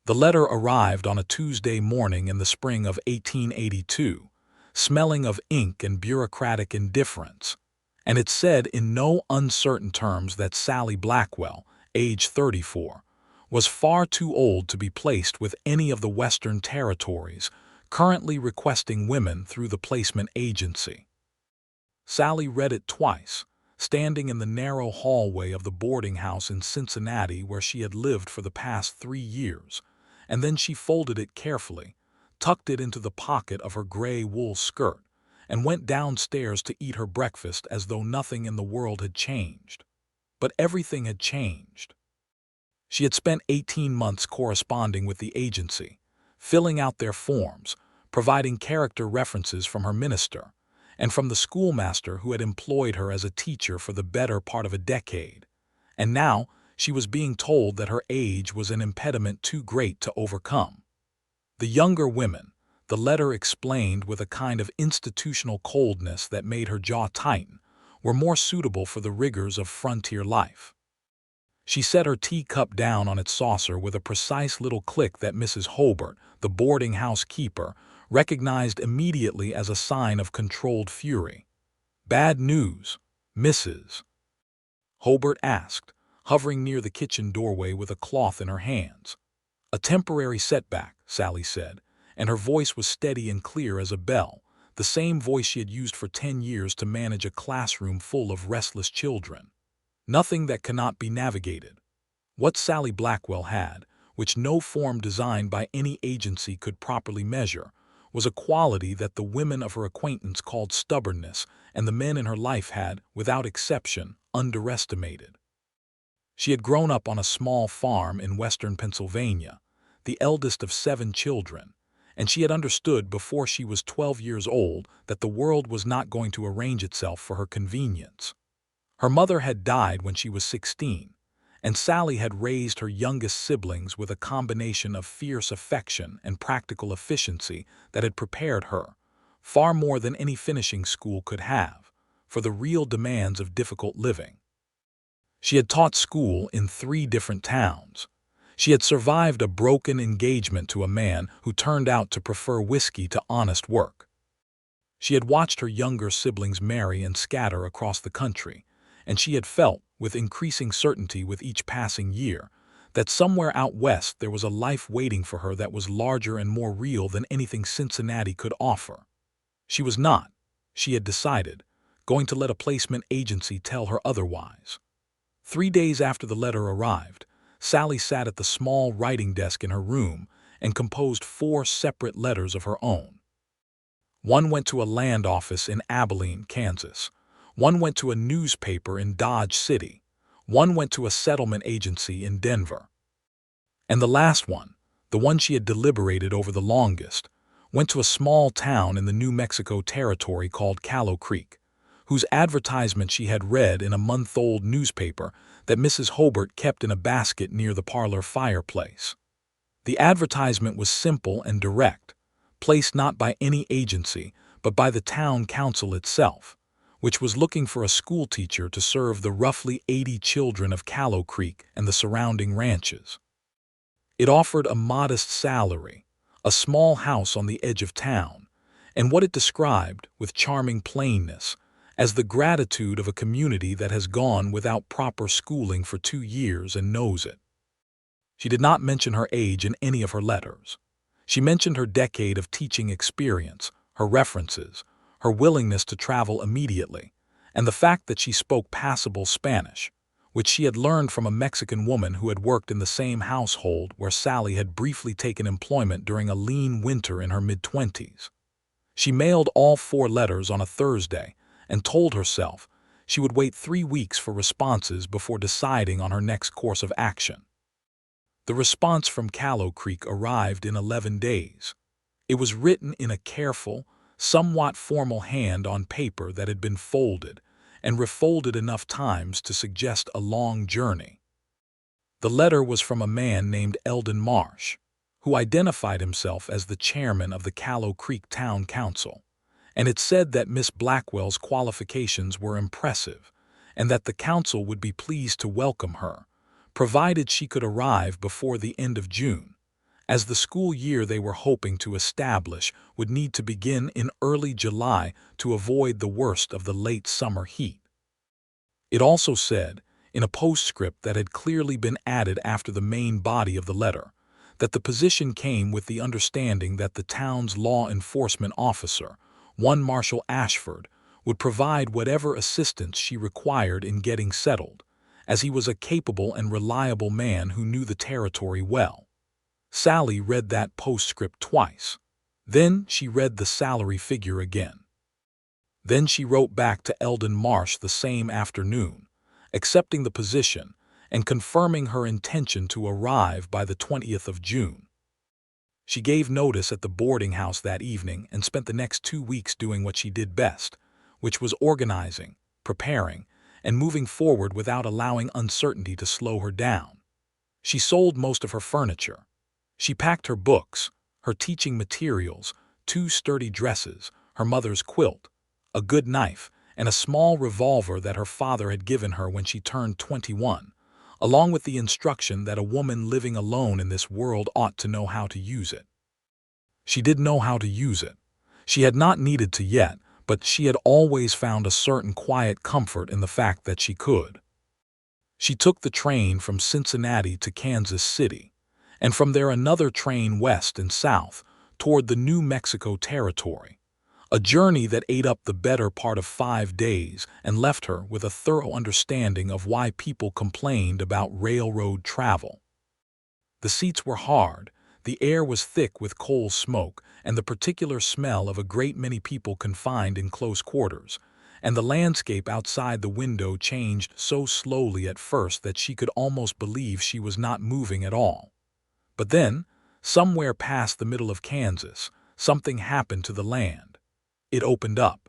The letter arrived on a Tuesday morning in the spring of 1882, smelling of ink and bureaucratic indifference, and it said in no uncertain terms that Sallie Blackwell, age 34, was far too old to be placed with any of the Western territories currently requesting women through the placement agency. Sallie read it twice, standing in the narrow hallway of the boarding house in Cincinnati where she had lived for the past 3 years, and then she folded it carefully, tucked it into the pocket of her gray wool skirt, and went downstairs to eat her breakfast as though nothing in the world had changed. But everything had changed. She had spent 18 months corresponding with the agency, filling out their forms, providing character references from her minister, and from the schoolmaster who had employed her as a teacher for the better part of a decade. And now she was being told that her age was an impediment too great to overcome. The younger women, the letter explained with a kind of institutional coldness that made her jaw tighten, were more suitable for the rigors of frontier life. She set her teacup down on its saucer with a precise little click that Mrs. Hobart, the boarding house keeper, recognized immediately as a sign of controlled fury. "Bad news, Mrs. Hobart asked, hovering near the kitchen doorway with a cloth in her hands. "A temporary setback," Sallie said, and her voice was steady and clear as a bell, the same voice she had used for 10 years to manage a classroom full of restless children. "Nothing that cannot be navigated." What Sallie Blackwell had, which no form designed by any agency could properly measure, was a quality that the women of her acquaintance called stubbornness, and the men in her life had, without exception, underestimated. She had grown up on a small farm in western Pennsylvania, the eldest of 7 children, and she had understood before she was 12 years old that the world was not going to arrange itself for her convenience. Her mother had died when she was 16, and Sallie had raised her youngest siblings with a combination of fierce affection and practical efficiency that had prepared her, far more than any finishing school could have, for the real demands of difficult living. She had taught school in 3 different towns. She had survived a broken engagement to a man who turned out to prefer whiskey to honest work. She had watched her younger siblings marry and scatter across the country, and she had felt, with increasing certainty with each passing year, that somewhere out west there was a life waiting for her that was larger and more real than anything Cincinnati could offer. She was not, she had decided, going to let a placement agency tell her otherwise. 3 days after the letter arrived, Sallie sat at the small writing desk in her room and composed 4 separate letters of her own. One went to a land office in Abilene, Kansas. One went to a newspaper in Dodge City. One went to a settlement agency in Denver. And the last one, the one she had deliberated over the longest, went to a small town in the New Mexico territory called Callow Creek, whose advertisement she had read in a month-old newspaper that Mrs. Hobart kept in a basket near the parlor fireplace. The advertisement was simple and direct, placed not by any agency, but by the town council itself, which was looking for a schoolteacher to serve the roughly 80 children of Callow Creek and the surrounding ranches. It offered a modest salary, a small house on the edge of town, and what it described, with charming plainness, as the gratitude of a community that has gone without proper schooling for 2 years and knows it. She did not mention her age in any of her letters. She mentioned her decade of teaching experience, her references, her willingness to travel immediately, and the fact that she spoke passable Spanish, which she had learned from a Mexican woman who had worked in the same household where Sallie had briefly taken employment during a lean winter in her mid-20s. She mailed all 4 letters on a Thursday and told herself she would wait 3 weeks for responses before deciding on her next course of action. The response from Callow Creek arrived in 11 days. It was written in a careful, somewhat formal hand on paper that had been folded and refolded enough times to suggest a long journey. The letter was from a man named Eldon Marsh, who identified himself as the chairman of the Callow Creek Town Council, and it said that Miss Blackwell's qualifications were impressive and that the council would be pleased to welcome her, provided she could arrive before the end of June, as the school year they were hoping to establish would need to begin in early July to avoid the worst of the late summer heat. It also said, in a postscript that had clearly been added after the main body of the letter, that the position came with the understanding that the town's law enforcement officer, one Marshall Ashford, would provide whatever assistance she required in getting settled, as he was a capable and reliable man who knew the territory well. Sallie read that postscript twice. Then she read the salary figure again. Then she wrote back to Eldon Marsh the same afternoon, accepting the position and confirming her intention to arrive by the 20th of June. She gave notice at the boarding house that evening and spent the next 2 weeks doing what she did best, which was organizing, preparing, and moving forward without allowing uncertainty to slow her down. She sold most of her furniture. She packed her books, her teaching materials, 2 sturdy dresses, her mother's quilt, a good knife, and a small revolver that her father had given her when she turned 21, along with the instruction that a woman living alone in this world ought to know how to use it. She did know how to use it. She had not needed to yet, but she had always found a certain quiet comfort in the fact that she could. She took the train from Cincinnati to Kansas City, and from there another train west and south toward the New Mexico territory, a journey that ate up the better part of 5 days and left her with a thorough understanding of why people complained about railroad travel. The seats were hard, the air was thick with coal smoke and the particular smell of a great many people confined in close quarters, and the landscape outside the window changed so slowly at first that she could almost believe she was not moving at all. But then, somewhere past the middle of Kansas, something happened to the land. It opened up.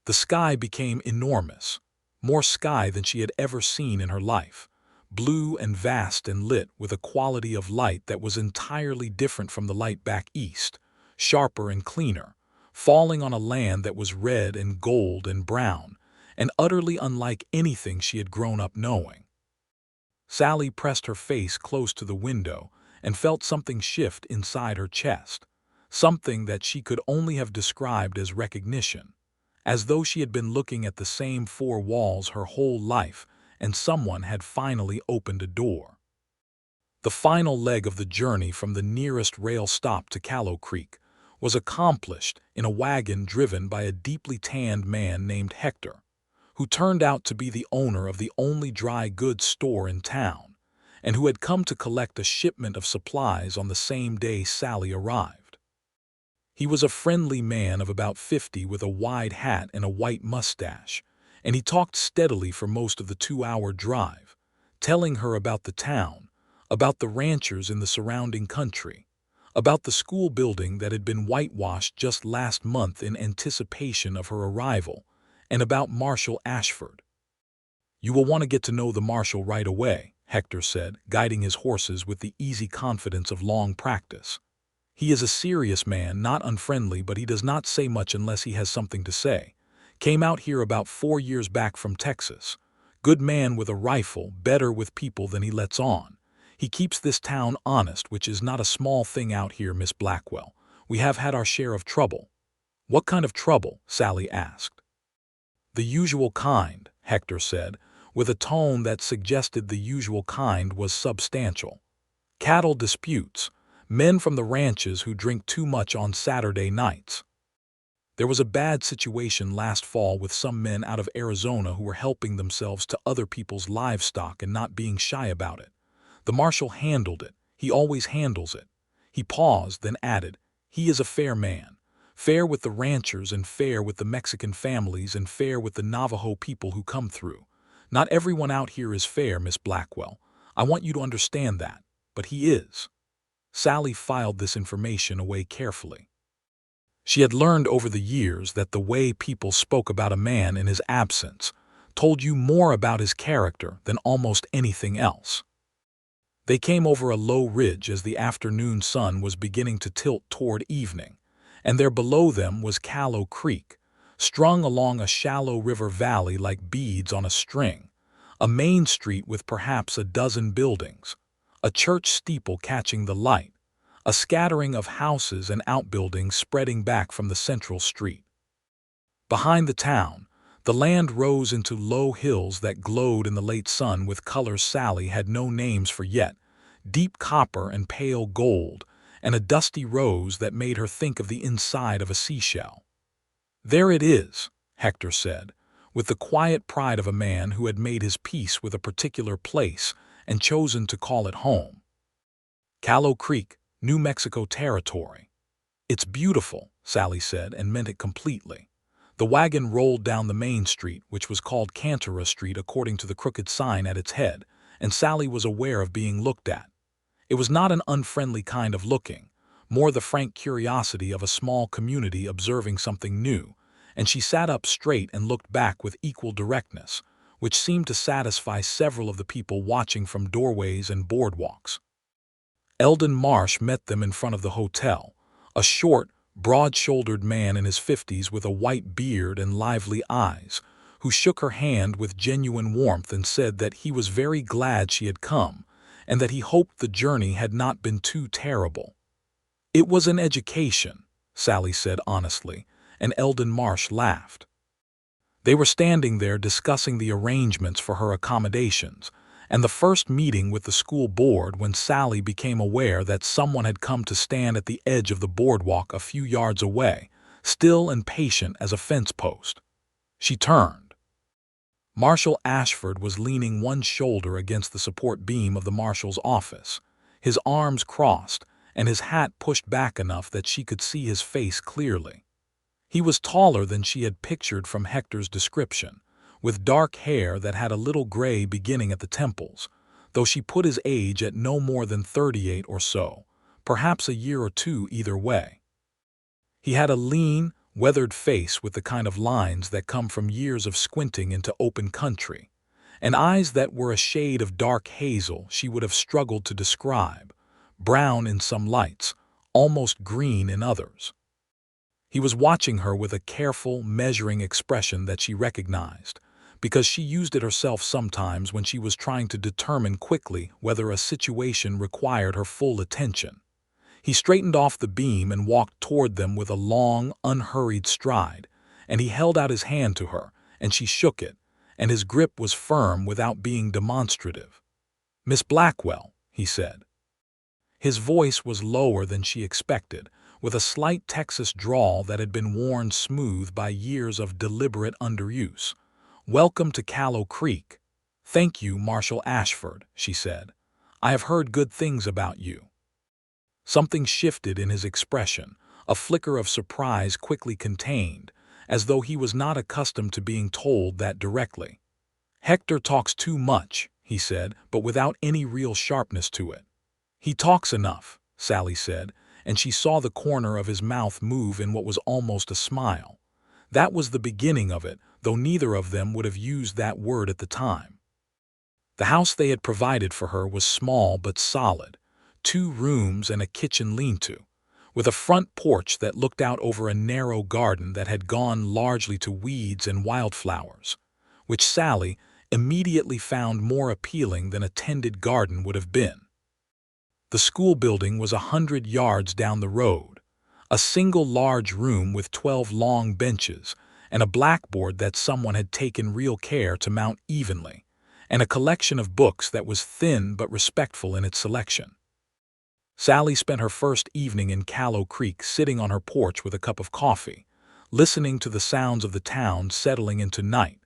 The sky became enormous, more sky than she had ever seen in her life, blue and vast and lit with a quality of light that was entirely different from the light back east, sharper and cleaner, falling on a land that was red and gold and brown, and utterly unlike anything she had grown up knowing. Sallie pressed her face close to the window and felt something shift inside her chest, something that she could only have described as recognition, as though she had been looking at the same 4 walls her whole life and someone had finally opened a door. The final leg of the journey from the nearest rail stop to Callow Creek was accomplished in a wagon driven by a deeply tanned man named Hector, who turned out to be the owner of the only dry goods store in town, and who had come to collect a shipment of supplies on the same day Sallie arrived. He was a friendly man of about 50 with a wide hat and a white mustache, and he talked steadily for most of the 2-hour drive, telling her about the town, about the ranchers in the surrounding country, about the school building that had been whitewashed just last month in anticipation of her arrival, and about Marshall Ashford. "You will want to get to know the marshal right away," Hector said, guiding his horses with the easy confidence of long practice. "He is a serious man, not unfriendly, but he does not say much unless he has something to say. Came out here about 4 years back from Texas. Good man with a rifle, better with people than he lets on. He keeps this town honest, which is not a small thing out here, Miss Blackwell. We have had our share of trouble." "What kind of trouble?" Sallie asked. "The usual kind," Hector said, with a tone that suggested the usual kind was substantial. "Cattle disputes, men from the ranches who drink too much on Saturday nights. There was a bad situation last fall with some men out of Arizona who were helping themselves to other people's livestock and not being shy about it. The marshal handled it. He always handles it." He paused, then added, "He is a fair man. Fair with the ranchers and fair with the Mexican families and fair with the Navajo people who come through. Not everyone out here is fair, Miss Blackwell. I want you to understand that, but he is." Sallie filed this information away carefully. She had learned over the years that the way people spoke about a man in his absence told you more about his character than almost anything else. They came over a low ridge as the afternoon sun was beginning to tilt toward evening, and there below them was Callow Creek, strung along a shallow river valley like beads on a string, a main street with perhaps a dozen buildings, a church steeple catching the light, a scattering of houses and outbuildings spreading back from the central street. Behind the town, the land rose into low hills that glowed in the late sun with colors Sallie had no names for yet, deep copper and pale gold, and a dusty rose that made her think of the inside of a seashell. "There it is," Hector said, with the quiet pride of a man who had made his peace with a particular place and chosen to call it home. "Callow Creek, New Mexico Territory." "It's beautiful," Sallie said, and meant it completely. The wagon rolled down the main street, which was called Cantora Street according to the crooked sign at its head, and Sallie was aware of being looked at. It was not an unfriendly kind of looking, more the frank curiosity of a small community observing something new, and she sat up straight and looked back with equal directness, which seemed to satisfy several of the people watching from doorways and boardwalks. Eldon Marsh met them in front of the hotel, a short, broad-shouldered man in his 50s with a white beard and lively eyes, who shook her hand with genuine warmth and said that he was very glad she had come, and that he hoped the journey had not been too terrible. "It was an education," Sallie said honestly, and Eldon Marsh laughed. They were standing there discussing the arrangements for her accommodations, and the first meeting with the school board when Sallie became aware that someone had come to stand at the edge of the boardwalk a few yards away, still and patient as a fence post. She turned. Marshall Ashford was leaning one shoulder against the support beam of the marshal's office, his arms crossed, and his hat pushed back enough that she could see his face clearly. He was taller than she had pictured from Hector's description, with dark hair that had a little gray beginning at the temples, though she put his age at no more than 38 or so, perhaps a year or two either way. He had a lean, weathered face with the kind of lines that come from years of squinting into open country, and eyes that were a shade of dark hazel she would have struggled to describe, brown in some lights, almost green in others. He was watching her with a careful, measuring expression that she recognized, because she used it herself sometimes when she was trying to determine quickly whether a situation required her full attention. He straightened off the beam and walked toward them with a long, unhurried stride, and he held out his hand to her, and she shook it, and his grip was firm without being demonstrative. "Miss Blackwell," he said. His voice was lower than she expected, with a slight Texas drawl that had been worn smooth by years of deliberate underuse. "Welcome to Callow Creek." "Thank you, Marshall Ashford," she said. "I have heard good things about you." Something shifted in his expression, a flicker of surprise quickly contained, as though he was not accustomed to being told that directly. "Hector talks too much," he said, but without any real sharpness to it. "He talks enough," Sallie said, and she saw the corner of his mouth move in what was almost a smile. That was the beginning of it, though neither of them would have used that word at the time. The house they had provided for her was small but solid, 2 rooms and a kitchen lean-to, with a front porch that looked out over a narrow garden that had gone largely to weeds and wildflowers, which Sallie immediately found more appealing than a tended garden would have been. The school building was 100 yards down the road, a single large room with 12 long benches, and a blackboard that someone had taken real care to mount evenly, and a collection of books that was thin but respectful in its selection. Sallie spent her first evening in Callow Creek sitting on her porch with a cup of coffee, listening to the sounds of the town settling into night,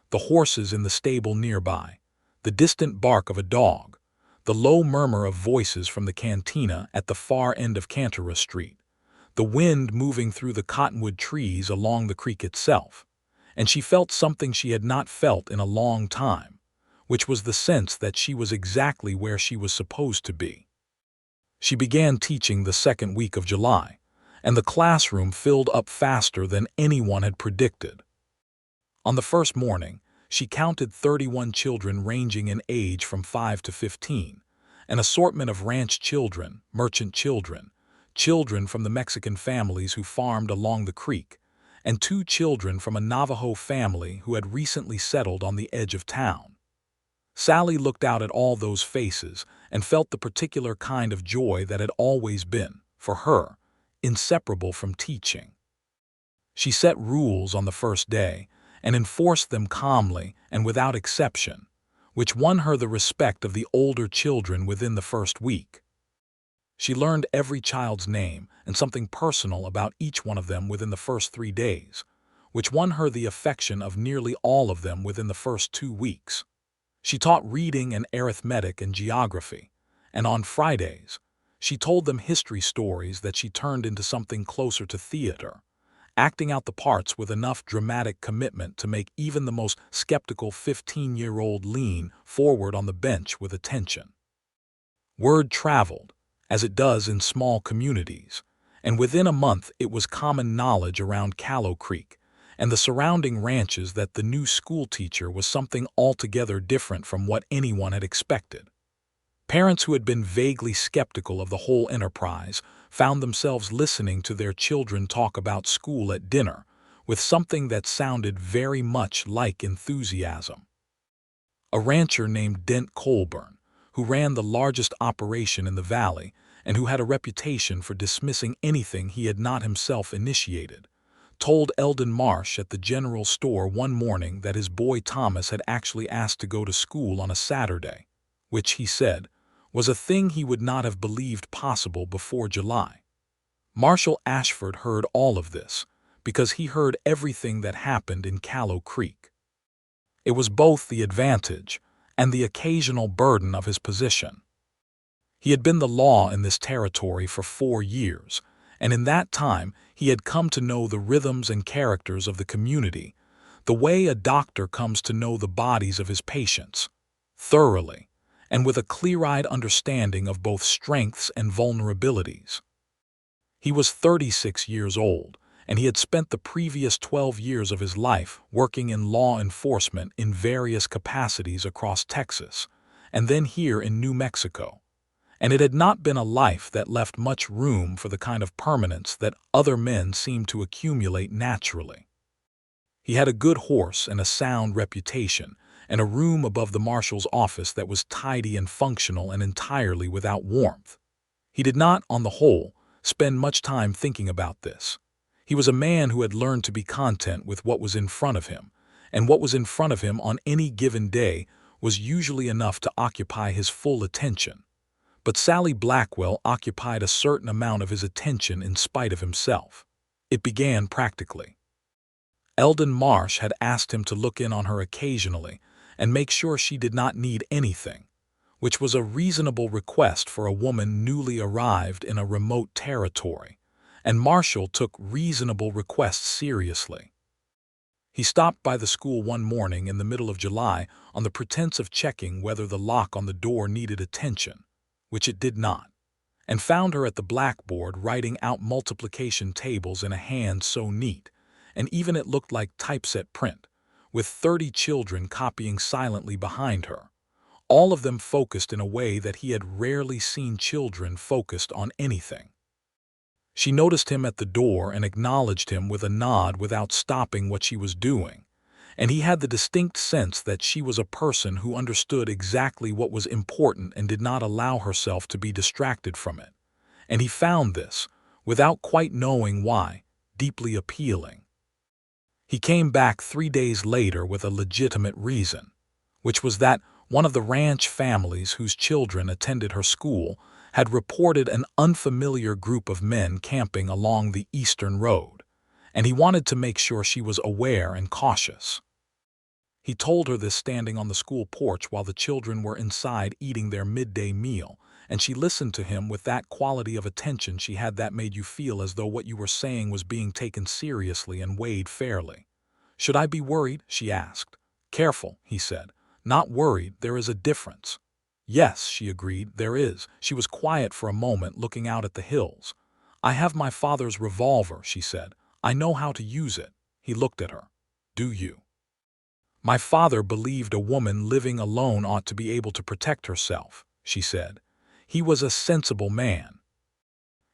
the horses in the stable nearby, the distant bark of a dog, the low murmur of voices from the cantina at the far end of Cantora Street, the wind moving through the cottonwood trees along the creek itself, and she felt something she had not felt in a long time, which was the sense that she was exactly where she was supposed to be. She began teaching the second week of July, and the classroom filled up faster than anyone had predicted. On the first morning, she counted 31 children ranging in age from 5 to 15, an assortment of ranch children, merchant children, children from the Mexican families who farmed along the creek, and 2 children from a Navajo family who had recently settled on the edge of town. Sallie looked out at all those faces and felt the particular kind of joy that had always been, for her, inseparable from teaching. She set rules on the first day and enforced them calmly and without exception, which won her the respect of the older children within the first week. She learned every child's name and something personal about each one of them within the first 3 days, which won her the affection of nearly all of them within the first 2 weeks. She taught reading and arithmetic and geography, and on Fridays, she told them history stories that she turned into something closer to theater, acting out the parts with enough dramatic commitment to make even the most skeptical 15-year-old lean forward on the bench with attention. Word traveled, as it does in small communities, and within a month it was common knowledge around Callow Creek and the surrounding ranches that the new schoolteacher was something altogether different from what anyone had expected. Parents who had been vaguely skeptical of the whole enterprise found themselves listening to their children talk about school at dinner with something that sounded very much like enthusiasm. A rancher named Dent Colburn, who ran the largest operation in the valley and who had a reputation for dismissing anything he had not himself initiated, told Eldon Marsh at the general store one morning that his boy Thomas had actually asked to go to school on a Saturday, which, he said, was a thing he would not have believed possible before July. Marshall Ashford heard all of this because he heard everything that happened in Callow Creek. It was both the advantage and the occasional burden of his position. He had been the law in this territory for 4 years, and in that time he had come to know the rhythms and characters of the community, the way a doctor comes to know the bodies of his patients, thoroughly, and with a clear-eyed understanding of both strengths and vulnerabilities. He was 36 years old, and he had spent the previous 12 years of his life working in law enforcement in various capacities across Texas, and then here in New Mexico. And it had not been a life that left much room for the kind of permanence that other men seem to accumulate naturally. He had a good horse and a sound reputation, and a room above the marshal's office that was tidy and functional and entirely without warmth. He did not, on the whole, spend much time thinking about this. He was a man who had learned to be content with what was in front of him, and what was in front of him on any given day was usually enough to occupy his full attention. But Sallie Blackwell occupied a certain amount of his attention in spite of himself. It began practically. Eldon Marsh had asked him to look in on her occasionally and make sure she did not need anything, which was a reasonable request for a woman newly arrived in a remote territory, and Marshall took reasonable requests seriously. He stopped by the school one morning in the middle of July on the pretense of checking whether the lock on the door needed attention, which it did not, and found her at the blackboard writing out multiplication tables in a hand so neat, and even it looked like typeset print, with 30 children copying silently behind her, all of them focused in a way that he had rarely seen children focused on anything. She noticed him at the door and acknowledged him with a nod without stopping what she was doing, and he had the distinct sense that she was a person who understood exactly what was important and did not allow herself to be distracted from it, and he found this, without quite knowing why, deeply appealing. He came back 3 days later with a legitimate reason, which was that one of the ranch families whose children attended her school had reported an unfamiliar group of men camping along the eastern road, and he wanted to make sure she was aware and cautious. He told her this standing on the school porch while the children were inside eating their midday meal, and she listened to him with that quality of attention she had that made you feel as though what you were saying was being taken seriously and weighed fairly. "Should I be worried?" she asked. "Careful," he said. "Not worried, there is a difference." "Yes," she agreed, "there is." She was quiet for a moment, looking out at the hills. "I have my father's revolver," she said. "I know how to use it." He looked at her. "Do you?" "My father believed a woman living alone ought to be able to protect herself," she said. "He was a sensible man."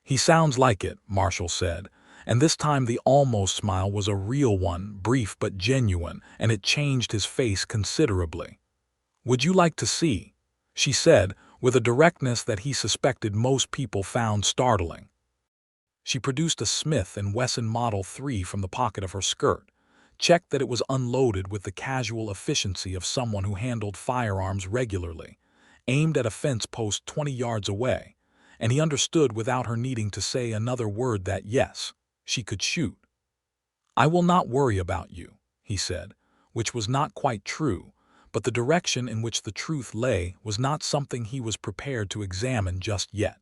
"He sounds like it," Marshall said, and this time the almost smile was a real one, brief but genuine, and it changed his face considerably. "Would you like to see?" she said, with a directness that he suspected most people found startling. She produced a Smith & Wesson Model 3 from the pocket of her skirt, checked that it was unloaded with the casual efficiency of someone who handled firearms regularly, aimed at a fence post 20 yards away, and he understood without her needing to say another word that yes, she could shoot. "I will not worry about you," he said, which was not quite true, but the direction in which the truth lay was not something he was prepared to examine just yet.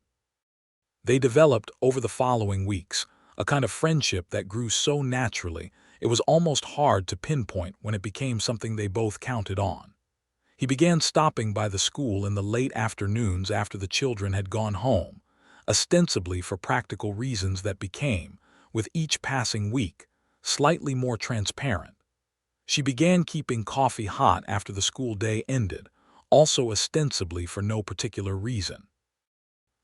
They developed, over the following weeks, a kind of friendship that grew so naturally it was almost hard to pinpoint when it became something they both counted on. He began stopping by the school in the late afternoons after the children had gone home, ostensibly for practical reasons that became, with each passing week, slightly more transparent. She began keeping coffee hot after the school day ended, also ostensibly for no particular reason.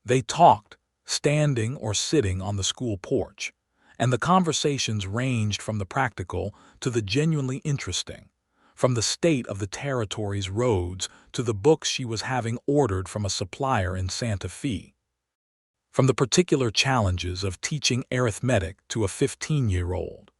They talked, standing or sitting on the school porch, and the conversations ranged from the practical to the genuinely interesting, from the state of the territory's roads to the books she was having ordered from a supplier in Santa Fe. From the particular challenges of teaching arithmetic to a 15-year-old,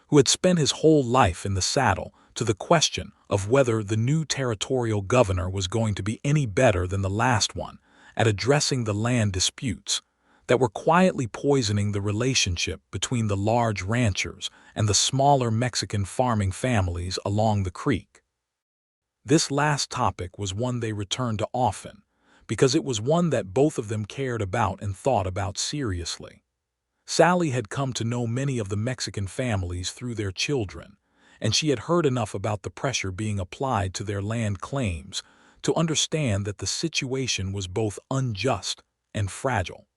who had spent his whole life in the saddle, to the question of whether the new territorial governor was going to be any better than the last one at addressing the land disputes that were quietly poisoning the relationship between the large ranchers and the smaller Mexican farming families along the creek. This last topic was one they returned to often, because it was one that both of them cared about and thought about seriously. Sallie had come to know many of the Mexican families through their children, and she had heard enough about the pressure being applied to their land claims to understand that the situation was both unjust and fragile.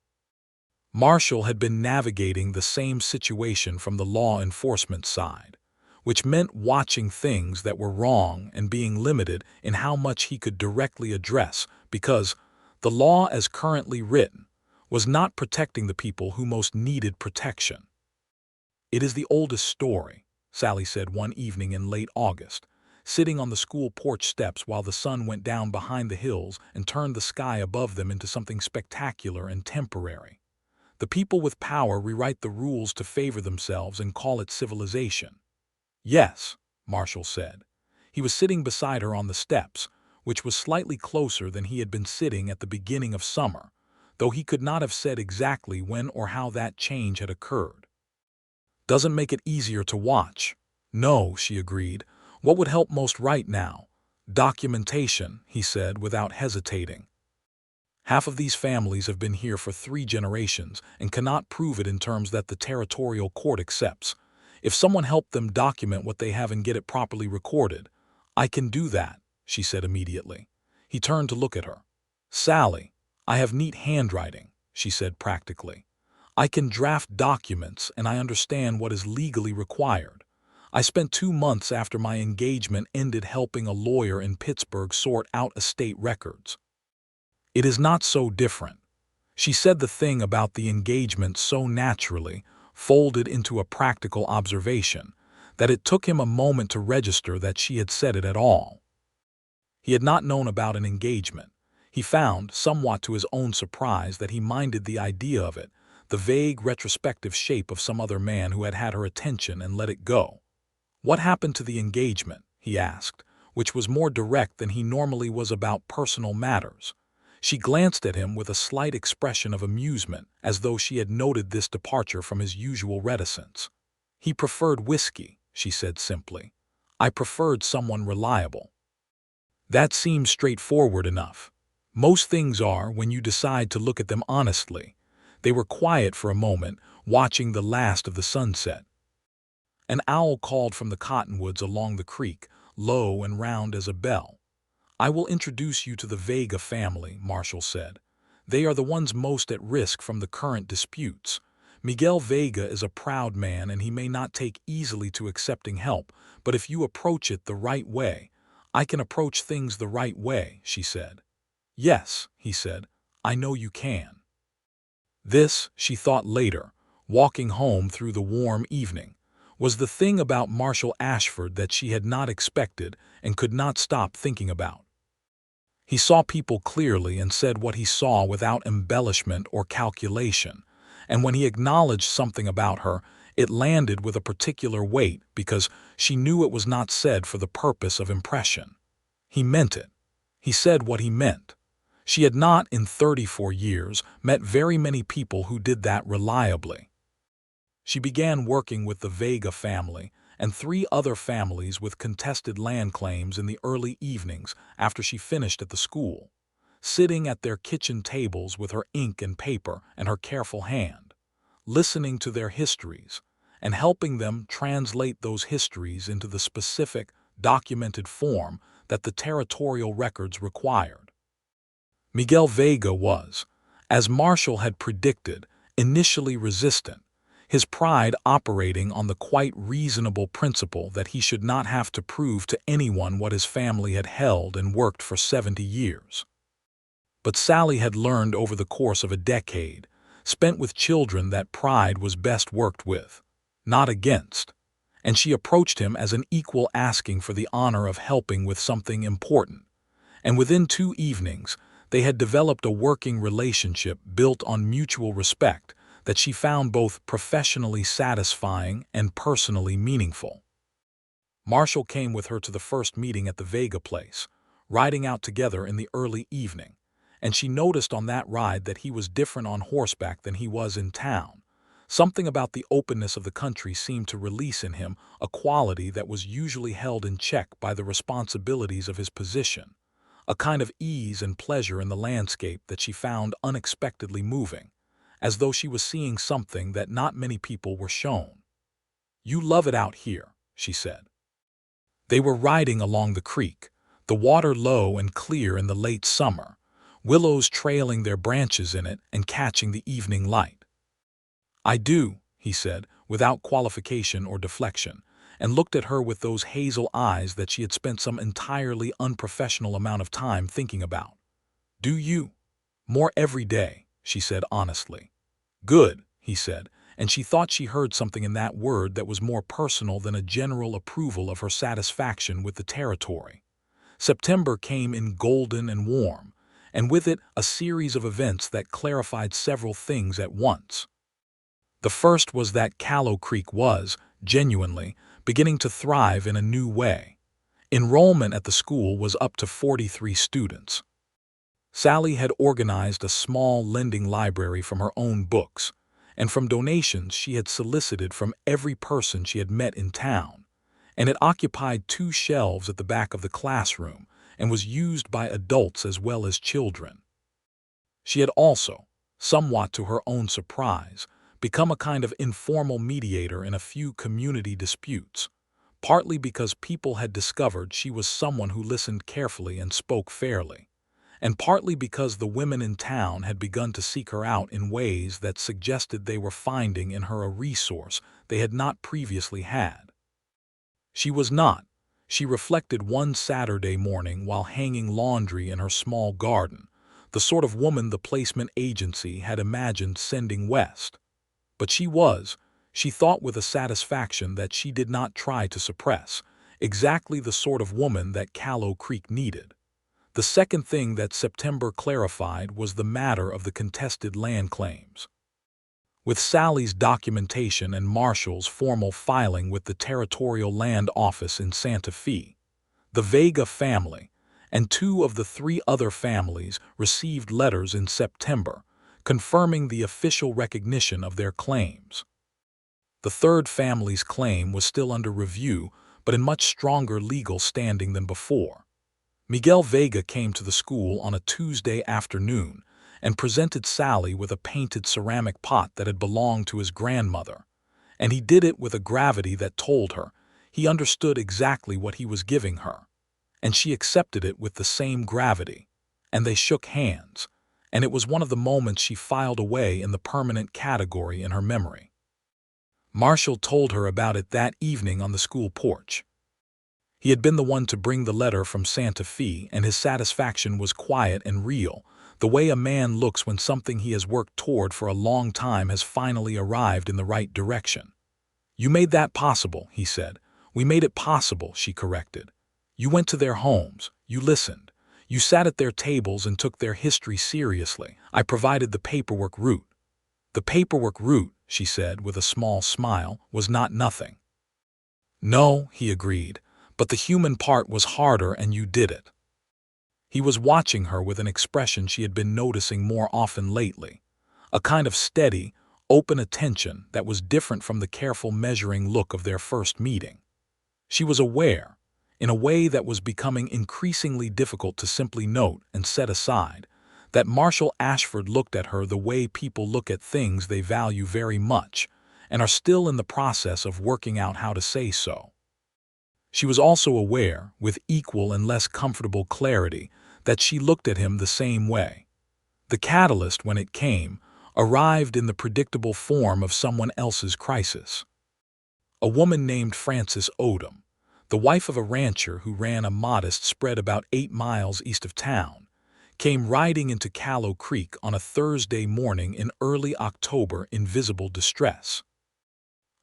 Marshall had been navigating the same situation from the law enforcement side, which meant watching things that were wrong and being limited in how much he could directly address because the law as currently written was not protecting the people who most needed protection. "It is the oldest story," Sallie said one evening in late August, sitting on the school porch steps while the sun went down behind the hills and turned the sky above them into something spectacular and temporary. "The people with power rewrite the rules to favor themselves and call it civilization." "Yes," Marshall said. He was sitting beside her on the steps, which was slightly closer than he had been sitting at the beginning of summer, though he could not have said exactly when or how that change had occurred. "Doesn't make it easier to watch." "No," she agreed. "What would help most right now?" "Documentation," he said without hesitating. "Half of these families have been here for 3 generations and cannot prove it in terms that the territorial court accepts. If someone helped them document what they have and get it properly recorded, I can do that," she said immediately. He turned to look at her. "Sallie, I have neat handwriting," she said practically. "I can draft documents and I understand what is legally required. I spent 2 months after my engagement ended helping a lawyer in Pittsburgh sort out estate records. It is not so different." She said the thing about the engagement so naturally, folded into a practical observation, that it took him a moment to register that she had said it at all. He had not known about an engagement. He found, somewhat to his own surprise, that he minded the idea of it, the vague retrospective shape of some other man who had had her attention and let it go. "What happened to the engagement?" he asked, which was more direct than he normally was about personal matters. She glanced at him with a slight expression of amusement, as though she had noted this departure from his usual reticence. "He preferred whiskey," she said simply. "I preferred someone reliable." That seems straightforward enough. Most things are when you decide to look at them honestly. They were quiet for a moment, watching the last of the sunset. An owl called from the cottonwoods along the creek, low and round as a bell. "I will introduce you to the Vega family," Marshall said. "They are the ones most at risk from the current disputes. Miguel Vega is a proud man and he may not take easily to accepting help, but if you approach it the right way—" "I can approach things the right way," she said. "Yes," he said, "I know you can." This, she thought later, walking home through the warm evening, was the thing about Marshall Ashford that she had not expected and could not stop thinking about. He saw people clearly and said what he saw without embellishment or calculation, and when he acknowledged something about her, it landed with a particular weight because she knew it was not said for the purpose of impression. He meant it. He said what he meant. She had not, in 34 years, met very many people who did that reliably. She began working with the Vega family and 3 other families with contested land claims in the early evenings after she finished at the school, sitting at their kitchen tables with her ink and paper and her careful hand, listening to their histories, and helping them translate those histories into the specific, documented form that the territorial records required. Miguel Vega was, as Marshall had predicted, initially resistant, his pride operating on the quite reasonable principle that he should not have to prove to anyone what his family had held and worked for 70 years. But Sallie had learned over the course of a decade, spent with children, that pride was best worked with, not against, and she approached him as an equal, asking for the honor of helping with something important. And within 2 evenings, they had developed a working relationship built on mutual respect that she found both professionally satisfying and personally meaningful. Marshall came with her to the first meeting at the Vega place, riding out together in the early evening, and she noticed on that ride that he was different on horseback than he was in town. Something about the openness of the country seemed to release in him a quality that was usually held in check by the responsibilities of his position, a kind of ease and pleasure in the landscape that she found unexpectedly moving, as though she was seeing something that not many people were shown. "You love it out here," she said. They were riding along the creek, the water low and clear in the late summer, willows trailing their branches in it and catching the evening light. "I do," he said, without qualification or deflection, and looked at her with those hazel eyes that she had spent some entirely unprofessional amount of time thinking about. "Do you?" "More every day," she said honestly. "Good," he said, and she thought she heard something in that word that was more personal than a general approval of her satisfaction with the territory. September came in golden and warm, and with it a series of events that clarified several things at once. The first was that Callow Creek was, genuinely, beginning to thrive in a new way. Enrollment at the school was up to 43 students. Sallie had organized a small lending library from her own books, and from donations she had solicited from every person she had met in town, and it occupied 2 shelves at the back of the classroom and was used by adults as well as children. She had also, somewhat to her own surprise, become a kind of informal mediator in a few community disputes, partly because people had discovered she was someone who listened carefully and spoke fairly, and partly because the women in town had begun to seek her out in ways that suggested they were finding in her a resource they had not previously had. She was not, she reflected one Saturday morning while hanging laundry in her small garden, the sort of woman the placement agency had imagined sending west. But she was, she thought with a satisfaction that she did not try to suppress, exactly the sort of woman that Callow Creek needed. The second thing that September clarified was the matter of the contested land claims. With Sallie's documentation and Marshall's formal filing with the Territorial Land Office in Santa Fe, the Vega family and 2 of the 3 other families received letters in September confirming the official recognition of their claims. The 3rd family's claim was still under review, but in much stronger legal standing than before. Miguel Vega came to the school on a Tuesday afternoon and presented Sallie with a painted ceramic pot that had belonged to his grandmother, and he did it with a gravity that told her he understood exactly what he was giving her, and she accepted it with the same gravity, and they shook hands, and it was one of the moments she filed away in the permanent category in her memory. Marshall told her about it that evening on the school porch. He had been the one to bring the letter from Santa Fe, and his satisfaction was quiet and real, the way a man looks when something he has worked toward for a long time has finally arrived in the right direction. "You made that possible," he said. "We made it possible," she corrected. "You went to their homes, you listened, You sat at their tables and took their history seriously. I provided the paperwork route. The paperwork route, she said with a small smile, was not nothing. No, he agreed, but the human part was harder and you did it. He was watching her with an expression she had been noticing more often lately, a kind of steady, open attention that was different from the careful measuring look of their first meeting. She was aware, in a way that was becoming increasingly difficult to simply note and set aside, that Marshall Ashford looked at her the way people look at things they value very much and are still in the process of working out how to say so. She was also aware, with equal and less comfortable clarity, that she looked at him the same way. The catalyst, when it came, arrived in the predictable form of someone else's crisis. A woman named Frances Odom, the wife of a rancher who ran a modest spread about 8 miles east of town, came riding into Callow Creek on a Thursday morning in early October in visible distress.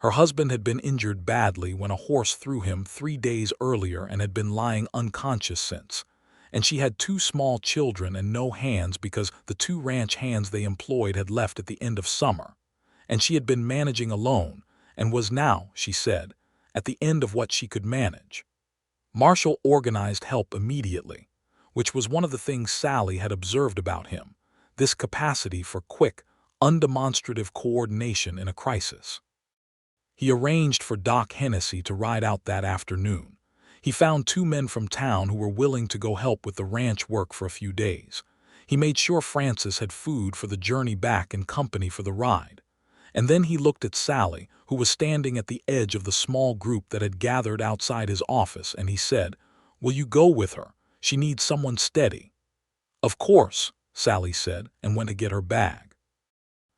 Her husband had been injured badly when a horse threw him 3 days earlier and had been lying unconscious since, and she had 2 small children and no hands because the 2 ranch hands they employed had left at the end of summer, and she had been managing alone and was now, she said, at the end of what she could manage. Marshall organized help immediately, which was one of the things Sallie had observed about him, this capacity for quick, undemonstrative coordination in a crisis. He arranged for Doc Hennessy to ride out that afternoon. He found 2 men from town who were willing to go help with the ranch work for a few days. He made sure Frances had food for the journey back and company for the ride. And then he looked at Sallie, who was standing at the edge of the small group that had gathered outside his office, and he said, "Will you go with her? She needs someone steady." "Of course," Sallie said, and went to get her bag.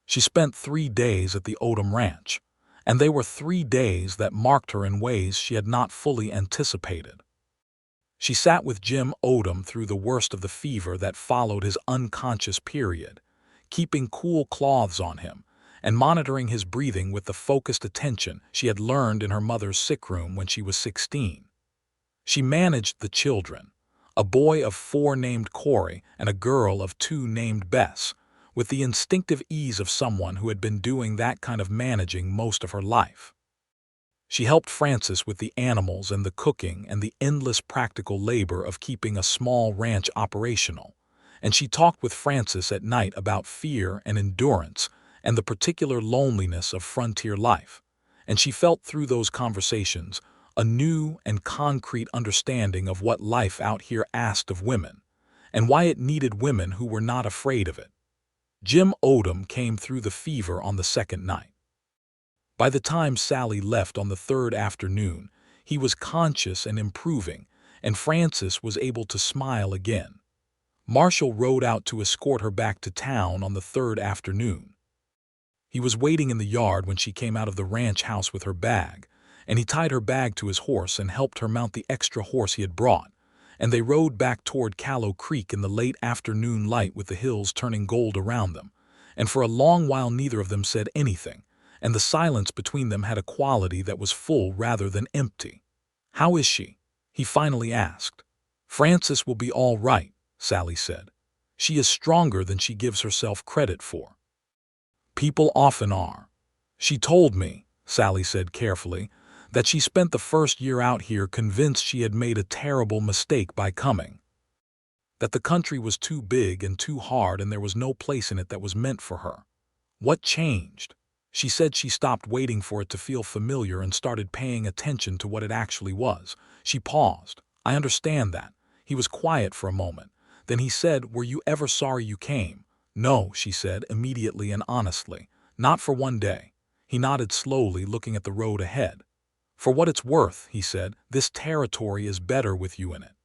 She spent 3 days at the Odom Ranch, and they were 3 days that marked her in ways she had not fully anticipated. She sat with Jim Odom through the worst of the fever that followed his unconscious period, keeping cool cloths on him and monitoring his breathing with the focused attention she had learned in her mother's sick room when she was 16. She managed the children, a boy of 4 named Corey and a girl of 2 named Bess, with the instinctive ease of someone who had been doing that kind of managing most of her life. She helped Frances with the animals and the cooking and the endless practical labor of keeping a small ranch operational, and she talked with Frances at night about fear and endurance and the particular loneliness of frontier life, and she felt through those conversations a new and concrete understanding of what life out here asked of women, and why it needed women who were not afraid of it. Jim Odom came through the fever on the 2nd night. By the time Sallie left on the 3rd afternoon, he was conscious and improving, and Frances was able to smile again. Marshall rode out to escort her back to town on the 3rd afternoon. He was waiting in the yard when she came out of the ranch house with her bag, and he tied her bag to his horse and helped her mount the extra horse he had brought, and they rode back toward Callow Creek in the late afternoon light with the hills turning gold around them, and for a long while neither of them said anything, and the silence between them had a quality that was full rather than empty. "How is she?" he finally asked. "Frances will be all right," Sallie said. "She is stronger than she gives herself credit for." "People often are. She told me," Sallie said carefully, "that she spent the first year out here convinced she had made a terrible mistake by coming. That the country was too big and too hard and there was no place in it that was meant for her. What changed? She said she stopped waiting for it to feel familiar and started paying attention to what it actually was." She paused. "I understand that." He was quiet for a moment. Then he said, "Were you ever sorry you came?" "No," she said, immediately and honestly. "Not for one day." He nodded slowly, looking at the road ahead. "For what it's worth," he said, "this territory is better with you in it."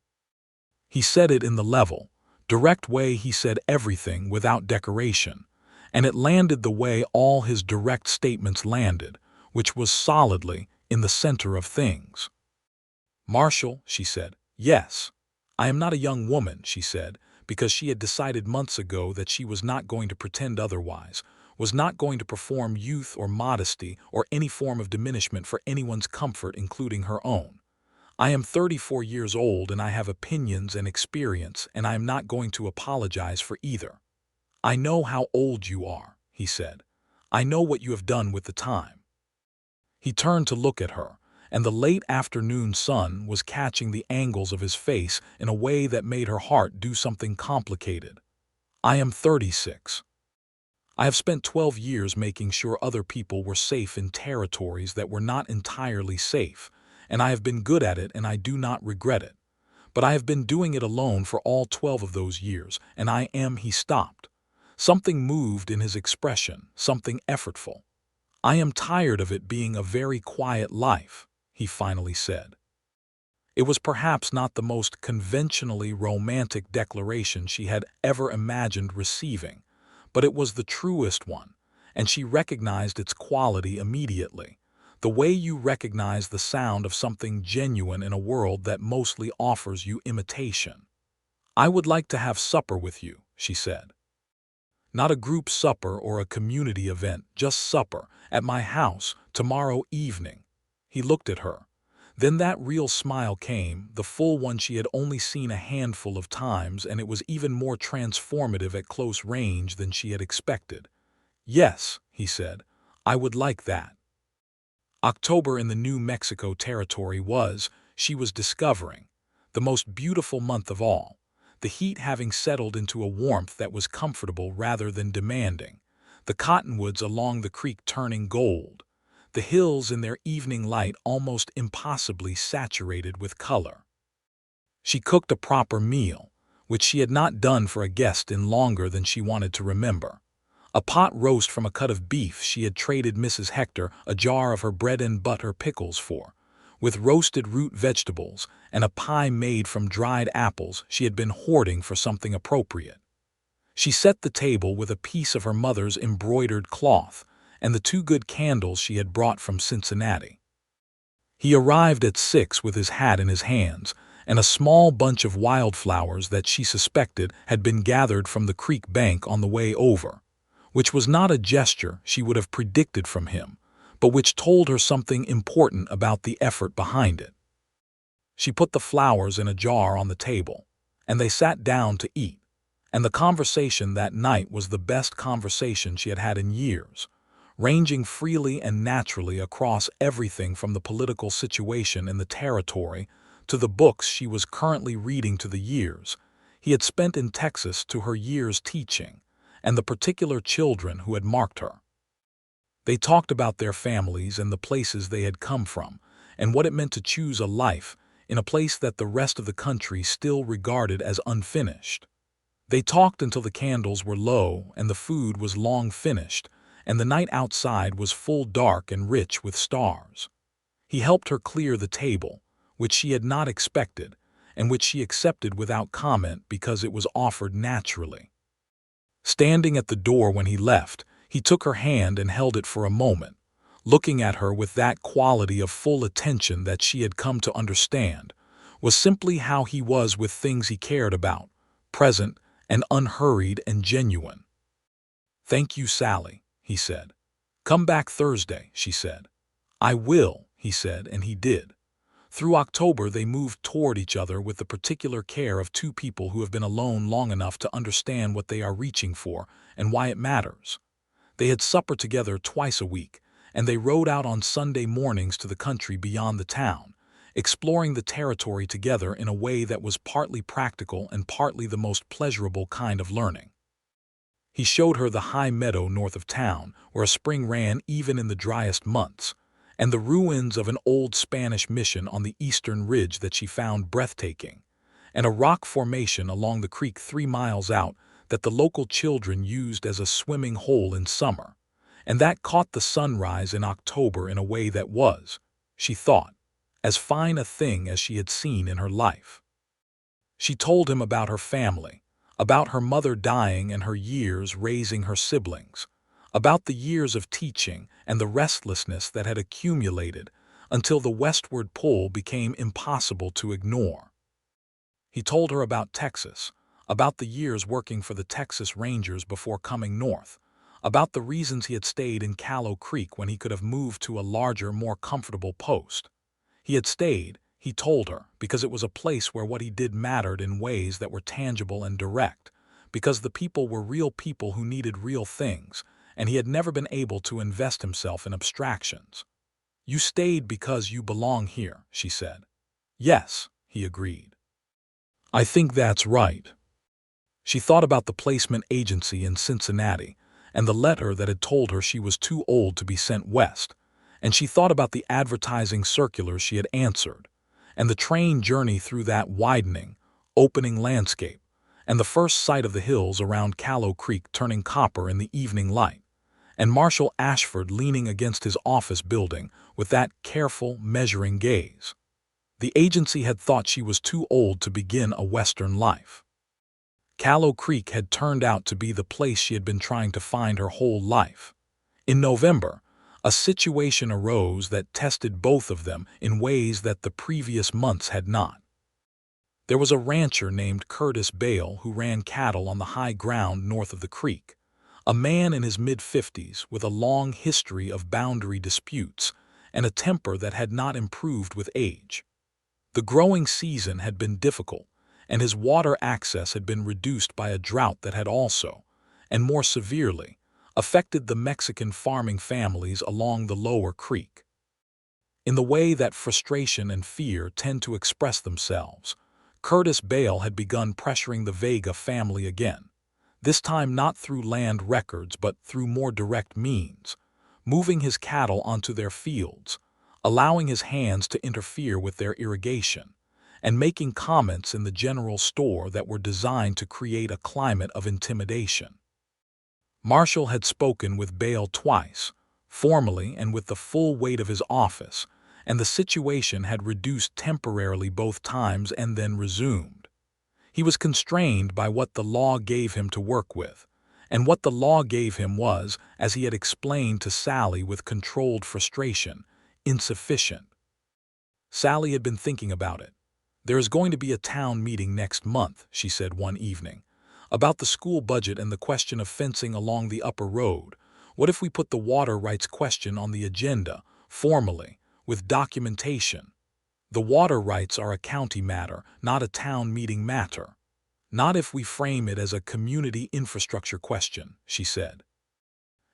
He said it in the level, direct way he said everything without decoration, and it landed the way all his direct statements landed, which was solidly in the center of things. "Marshall," she said. "Yes. I am not a young woman," she said, because she had decided months ago that she was not going to pretend otherwise, was not going to perform youth or modesty or any form of diminishment for anyone's comfort, including her own. I am 34 years old and I have opinions and experience, and I am not going to apologize for either. I know how old you are, he said. I know what you have done with the time. He turned to look at her, and the late afternoon sun was catching the angles of his face in a way that made her heart do something complicated. I am 36. I have spent 12 years making sure other people were safe in territories that were not entirely safe, and I have been good at it and I do not regret it. But I have been doing it alone for all 12 of those years, and he stopped. Something moved in his expression, something effortful. I am tired of it being a very quiet life, he finally said. It was perhaps not the most conventionally romantic declaration she had ever imagined receiving, but it was the truest one, and she recognized its quality immediately, the way you recognize the sound of something genuine in a world that mostly offers you imitation. I would like to have supper with you, she said. Not a group supper or a community event, just supper, at my house, tomorrow evening. He looked at her. Then that real smile came, the full one she had only seen a handful of times, and it was even more transformative at close range than she had expected. Yes, he said, I would like that. October in the New Mexico territory was, she was discovering, the most beautiful month of all, the heat having settled into a warmth that was comfortable rather than demanding, the cottonwoods along the creek turning gold, the hills in their evening light almost impossibly saturated with color. She cooked a proper meal, which she had not done for a guest in longer than she wanted to remember. A pot roast from a cut of beef she had traded Mrs. Hector a jar of her bread and butter pickles for, with roasted root vegetables and a pie made from dried apples she had been hoarding for something appropriate. She set the table with a piece of her mother's embroidered cloth and the 2 good candles she had brought from Cincinnati. He arrived at 6 with his hat in his hands and a small bunch of wildflowers that she suspected had been gathered from the creek bank on the way over, which was not a gesture she would have predicted from him, but which told her something important about the effort behind it. She put the flowers in a jar on the table, and they sat down to eat, and the conversation that night was the best conversation she had had in years, ranging freely and naturally across everything from the political situation in the territory to the books she was currently reading to the years he had spent in Texas to her years teaching, and the particular children who had marked her. They talked about their families and the places they had come from, and what it meant to choose a life in a place that the rest of the country still regarded as unfinished. They talked until the candles were low and the food was long finished, and the night outside was full dark and rich with stars. He helped her clear the table, which she had not expected, and which she accepted without comment because it was offered naturally. Standing at the door when he left, he took her hand and held it for a moment, looking at her with that quality of full attention that she had come to understand was simply how he was with things he cared about, present and unhurried and genuine. "Thank you, Sallie," he said. "Come back Thursday," she said. "I will," he said, and he did. Through October they moved toward each other with the particular care of 2 people who have been alone long enough to understand what they are reaching for and why it matters. They had supper together twice a week, and they rode out on Sunday mornings to the country beyond the town, exploring the territory together in a way that was partly practical and partly the most pleasurable kind of learning. He showed her the high meadow north of town, where a spring ran even in the driest months, and the ruins of an old Spanish mission on the eastern ridge that she found breathtaking, and a rock formation along the creek 3 miles out that the local children used as a swimming hole in summer, and that caught the sunrise in October in a way that was, she thought, as fine a thing as she had seen in her life. She told him about her family, about her mother dying and her years raising her siblings, about the years of teaching and the restlessness that had accumulated until the westward pull became impossible to ignore. He told her about Texas, about the years working for the Texas Rangers before coming north, about the reasons he had stayed in Callow Creek when he could have moved to a larger, more comfortable post. He had stayed, he told her, because it was a place where what he did mattered in ways that were tangible and direct, because the people were real people who needed real things, and he had never been able to invest himself in abstractions. "You stayed because you belong here," she said. "Yes," he agreed. "I think that's right." She thought about the placement agency in Cincinnati and the letter that had told her she was too old to be sent west, and she thought about the advertising circulars she had answered, and the train journey through that widening, opening landscape, and the first sight of the hills around Callow Creek turning copper in the evening light, and Marshall Ashford leaning against his office building with that careful, measuring gaze. The agency had thought she was too old to begin a Western life. Callow Creek had turned out to be the place she had been trying to find her whole life. In November, a situation arose that tested both of them in ways that the previous months had not. There was a rancher named Curtis Bale who ran cattle on the high ground north of the creek, a man in his mid-50s with a long history of boundary disputes and a temper that had not improved with age. The growing season had been difficult, and his water access had been reduced by a drought that had also, and more severely, affected the Mexican farming families along the lower creek. In the way that frustration and fear tend to express themselves, Curtis Bale had begun pressuring the Vega family again, this time not through land records but through more direct means, moving his cattle onto their fields, allowing his hands to interfere with their irrigation, and making comments in the general store that were designed to create a climate of intimidation. Marshall had spoken with Bale twice, formally and with the full weight of his office, and the situation had reduced temporarily both times and then resumed. He was constrained by what the law gave him to work with, and what the law gave him was, as he had explained to Sallie with controlled frustration, insufficient. Sallie had been thinking about it. "There is going to be a town meeting next month," she said one evening, "about the school budget and the question of fencing along the upper road. What if we put the water rights question on the agenda, formally, with documentation? The water rights are a county matter, not a town meeting matter. Not if we frame it as a community infrastructure question," she said.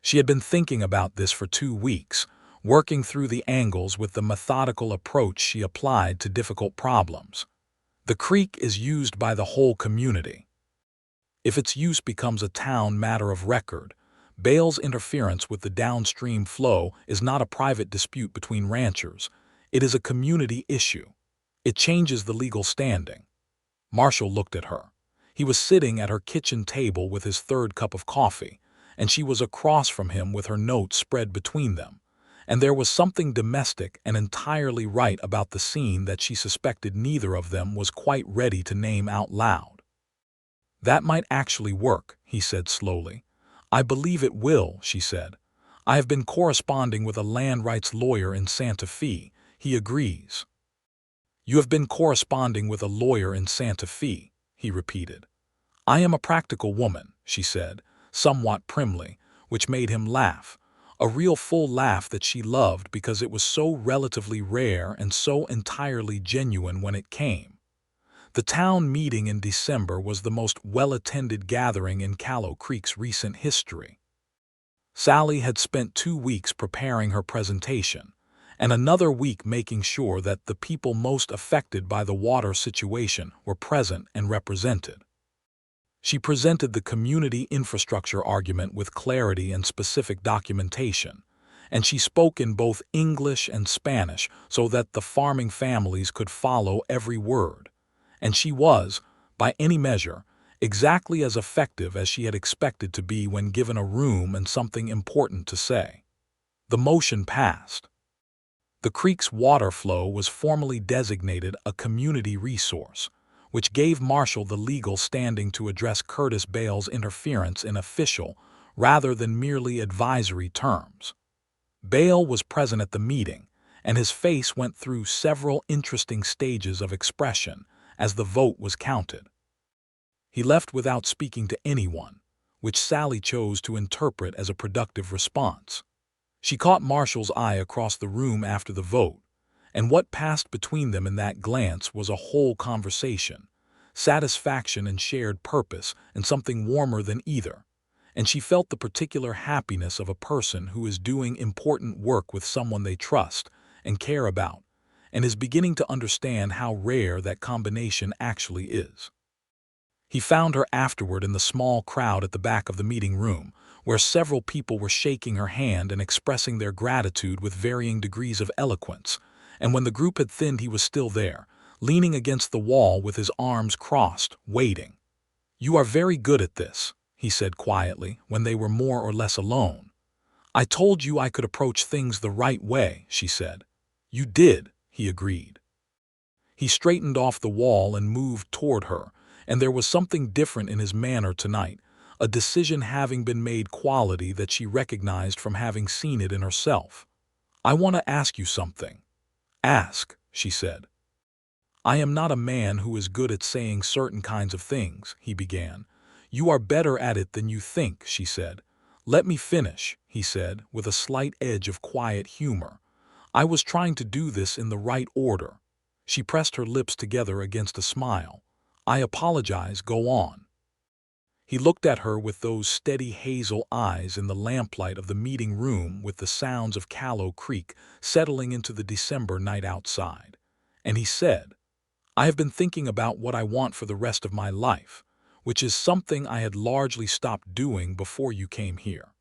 She had been thinking about this for 2 weeks, working through the angles with the methodical approach she applied to difficult problems. The creek is used by the whole community. If its use becomes a town matter of record, Bale's interference with the downstream flow is not a private dispute between ranchers. It is a community issue. It changes the legal standing. Marshall looked at her. He was sitting at her kitchen table with his third cup of coffee, and she was across from him with her notes spread between them. And there was something domestic and entirely right about the scene that she suspected neither of them was quite ready to name out loud. "That might actually work," he said slowly. "I believe it will," she said. "I have been corresponding with a land rights lawyer in Santa Fe. He agrees." "You have been corresponding with a lawyer in Santa Fe," he repeated. "I am a practical woman," she said, somewhat primly, which made him laugh. A real full laugh that she loved because it was so relatively rare and so entirely genuine when it came. The town meeting in December was the most well-attended gathering in Callow Creek's recent history. Sallie had spent 2 weeks preparing her presentation, and another week making sure that the people most affected by the water situation were present and represented. She presented the community infrastructure argument with clarity and specific documentation, and she spoke in both English and Spanish so that the farming families could follow every word. And she was, by any measure, exactly as effective as she had expected to be when given a room and something important to say. The motion passed. The creek's water flow was formally designated a community resource, which gave Marshall the legal standing to address Curtis Bale's interference in official, rather than merely advisory terms. Bale was present at the meeting, and his face went through several interesting stages of expression as the vote was counted. He left without speaking to anyone, which Sallie chose to interpret as a productive response. She caught Marshall's eye across the room after the vote, And what passed between them in that glance was a whole conversation, satisfaction and shared purpose, and something warmer than either. And she felt the particular happiness of a person who is doing important work with someone they trust and care about, and is beginning to understand how rare that combination actually is. He found her afterward in the small crowd at the back of the meeting room, where several people were shaking her hand and expressing their gratitude with varying degrees of eloquence, and when the group had thinned he was still there, leaning against the wall with his arms crossed, waiting. "You are very good at this," he said quietly, when they were more or less alone. "I told you I could approach things the right way," she said. "You did," he agreed. He straightened off the wall and moved toward her, and there was something different in his manner tonight, a decision having been made quality that she recognized from having seen it in herself. "I want to ask you something." "Ask," she said. "I am not a man who is good at saying certain kinds of things," he began. "You are better at it than you think," she said. "Let me finish," he said, with a slight edge of quiet humor. "I was trying to do this in the right order." She pressed her lips together against a smile. "I apologize, go on." He looked at her with those steady hazel eyes in the lamplight of the meeting room with the sounds of Callow Creek settling into the December night outside. And he said, "I have been thinking about what I want for the rest of my life, which is something I had largely stopped doing before you came here.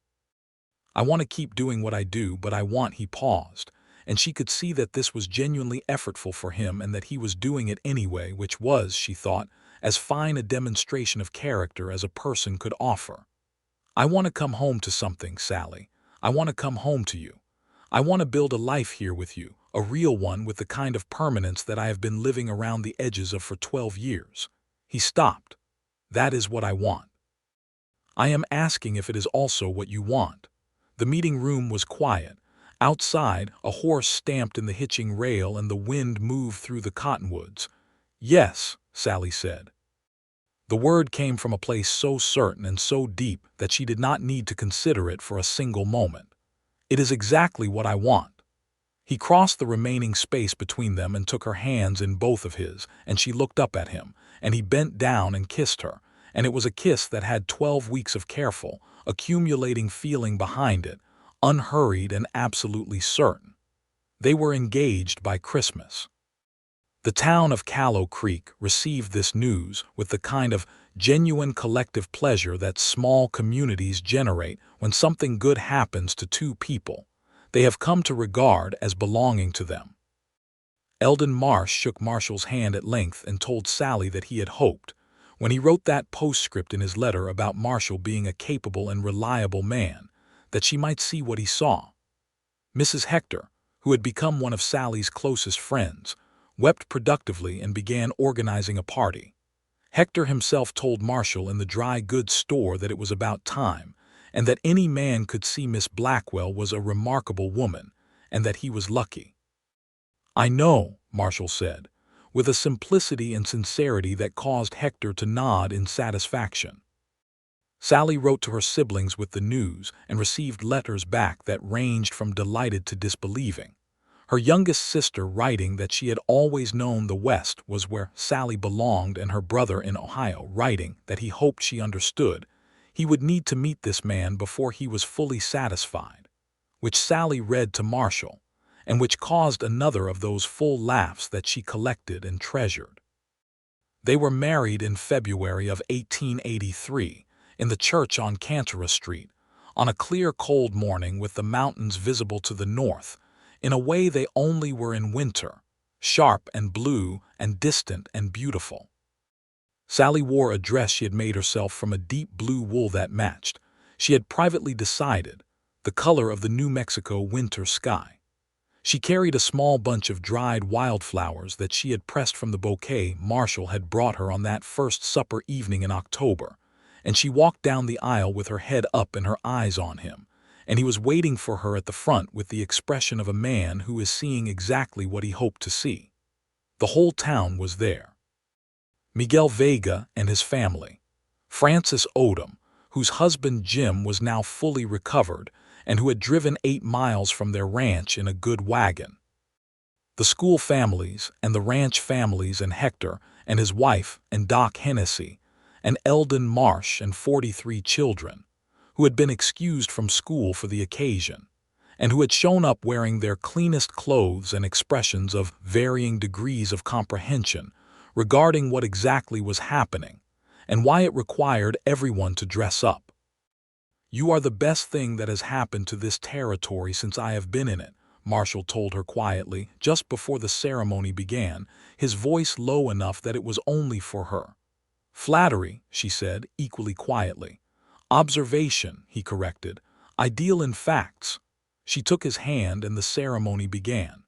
I want to keep doing what I do, but I want—" He paused, and she could see that this was genuinely effortful for him and that he was doing it anyway, which was, she thought, as fine a demonstration of character as a person could offer. "I want to come home to something, Sallie. I want to come home to you. I want to build a life here with you, a real one with the kind of permanence that I have been living around the edges of for 12 years. He stopped. "That is what I want." "I am asking if it is also what you want." The meeting room was quiet. Outside, a horse stamped in the hitching rail and the wind moved through the cottonwoods. "Yes," Sallie said. The word came from a place so certain and so deep that she did not need to consider it for a single moment. "It is exactly what I want." He crossed the remaining space between them and took her hands in both of his, and she looked up at him, and he bent down and kissed her, and it was a kiss that had 12 weeks of careful, accumulating feeling behind it, unhurried and absolutely certain. They were engaged by Christmas. The town of Callow Creek received this news with the kind of genuine collective pleasure that small communities generate when something good happens to two people they have come to regard as belonging to them. Eldon Marsh shook Marshall's hand at length and told Sallie that he had hoped, when he wrote that postscript in his letter about Marshall being a capable and reliable man, that she might see what he saw. Mrs. Hector, who had become one of Sallie's closest friends, wept productively and began organizing a party. Hector himself told Marshall in the dry goods store that it was about time, and that any man could see Miss Blackwell was a remarkable woman, and that he was lucky. "I know," Marshall said, with a simplicity and sincerity that caused Hector to nod in satisfaction. Sallie wrote to her siblings with the news and received letters back that ranged from delighted to disbelieving. Her youngest sister writing that she had always known the West was where Sallie belonged, and her brother in Ohio writing that he hoped she understood he would need to meet this man before he was fully satisfied, which Sallie read to Marshall, and which caused another of those full laughs that she collected and treasured. They were married in February of 1883 in the church on Cantora Street, on a clear cold morning with the mountains visible to the north, in a way they only were in winter, sharp and blue and distant and beautiful. Sallie wore a dress she had made herself from a deep blue wool that matched, she had privately decided, the color of the New Mexico winter sky. She carried a small bunch of dried wildflowers that she had pressed from the bouquet Marshall had brought her on that first supper evening in October, and she walked down the aisle with her head up and her eyes on him, and he was waiting for her at the front with the expression of a man who is seeing exactly what he hoped to see. The whole town was there. Miguel Vega and his family, Francis Odom, whose husband Jim was now fully recovered and who had driven 8 miles from their ranch in a good wagon, The school families and the ranch families and Hector and his wife and Doc Hennessy and Eldon Marsh and 43 children, who had been excused from school for the occasion, and who had shown up wearing their cleanest clothes and expressions of varying degrees of comprehension regarding what exactly was happening and why it required everyone to dress up. "You are the best thing that has happened to this territory since I have been in it," Marshall told her quietly just before the ceremony began, his voice low enough that it was only for her. "Flattery," she said, equally quietly. "Observation," he corrected. "I deal in facts." She took his hand and the ceremony began.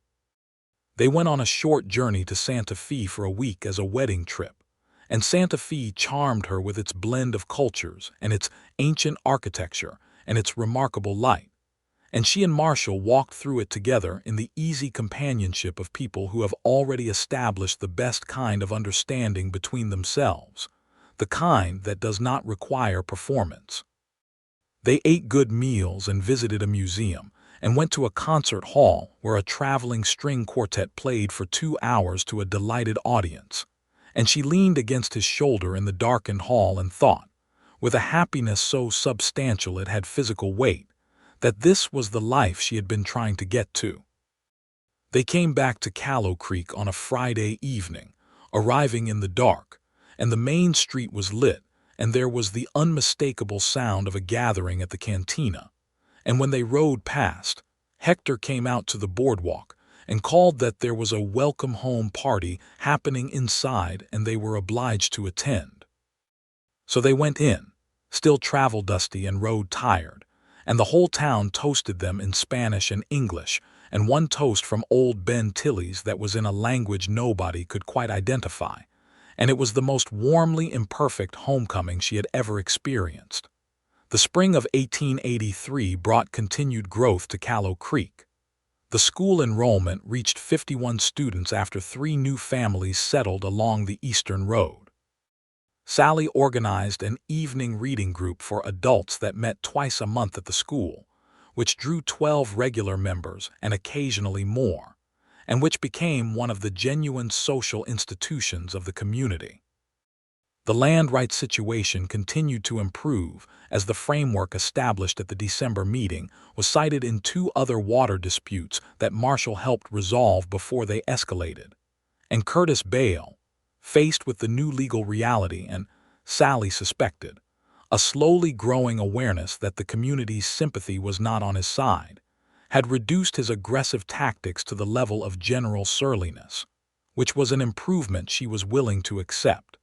They went on a short journey to Santa Fe for a week as a wedding trip, and Santa Fe charmed her with its blend of cultures and its ancient architecture and its remarkable light. And she and Marshall walked through it together in the easy companionship of people who have already established the best kind of understanding between themselves, the kind that does not require performance. They ate good meals and visited a museum, and went to a concert hall where a traveling string quartet played for 2 hours to a delighted audience. And she leaned against his shoulder in the darkened hall and thought, with a happiness so substantial it had physical weight, that this was the life she had been trying to get to. They came back to Callow Creek on a Friday evening, arriving in the dark, and the main street was lit, and there was the unmistakable sound of a gathering at the cantina. And when they rode past, Hector came out to the boardwalk and called that there was a welcome home party happening inside and they were obliged to attend. So they went in, still travel-dusty and road-tired, and the whole town toasted them in Spanish and English, and one toast from old Ben Tilly's that was in a language nobody could quite identify, and it was the most warmly imperfect homecoming she had ever experienced. The spring of 1883 brought continued growth to Callow Creek. The school enrollment reached 51 students after 3 new families settled along the eastern road. Sallie organized an evening reading group for adults that met twice a month at the school, which drew 12 regular members and occasionally more, and which became one of the genuine social institutions of the community. The land rights situation continued to improve as the framework established at the December meeting was cited in 2 other water disputes that Marshall helped resolve before they escalated. And Curtis Bale, faced with the new legal reality and, Sallie suspected, a slowly growing awareness that the community's sympathy was not on his side, had reduced his aggressive tactics to the level of general surliness, which was an improvement she was willing to accept.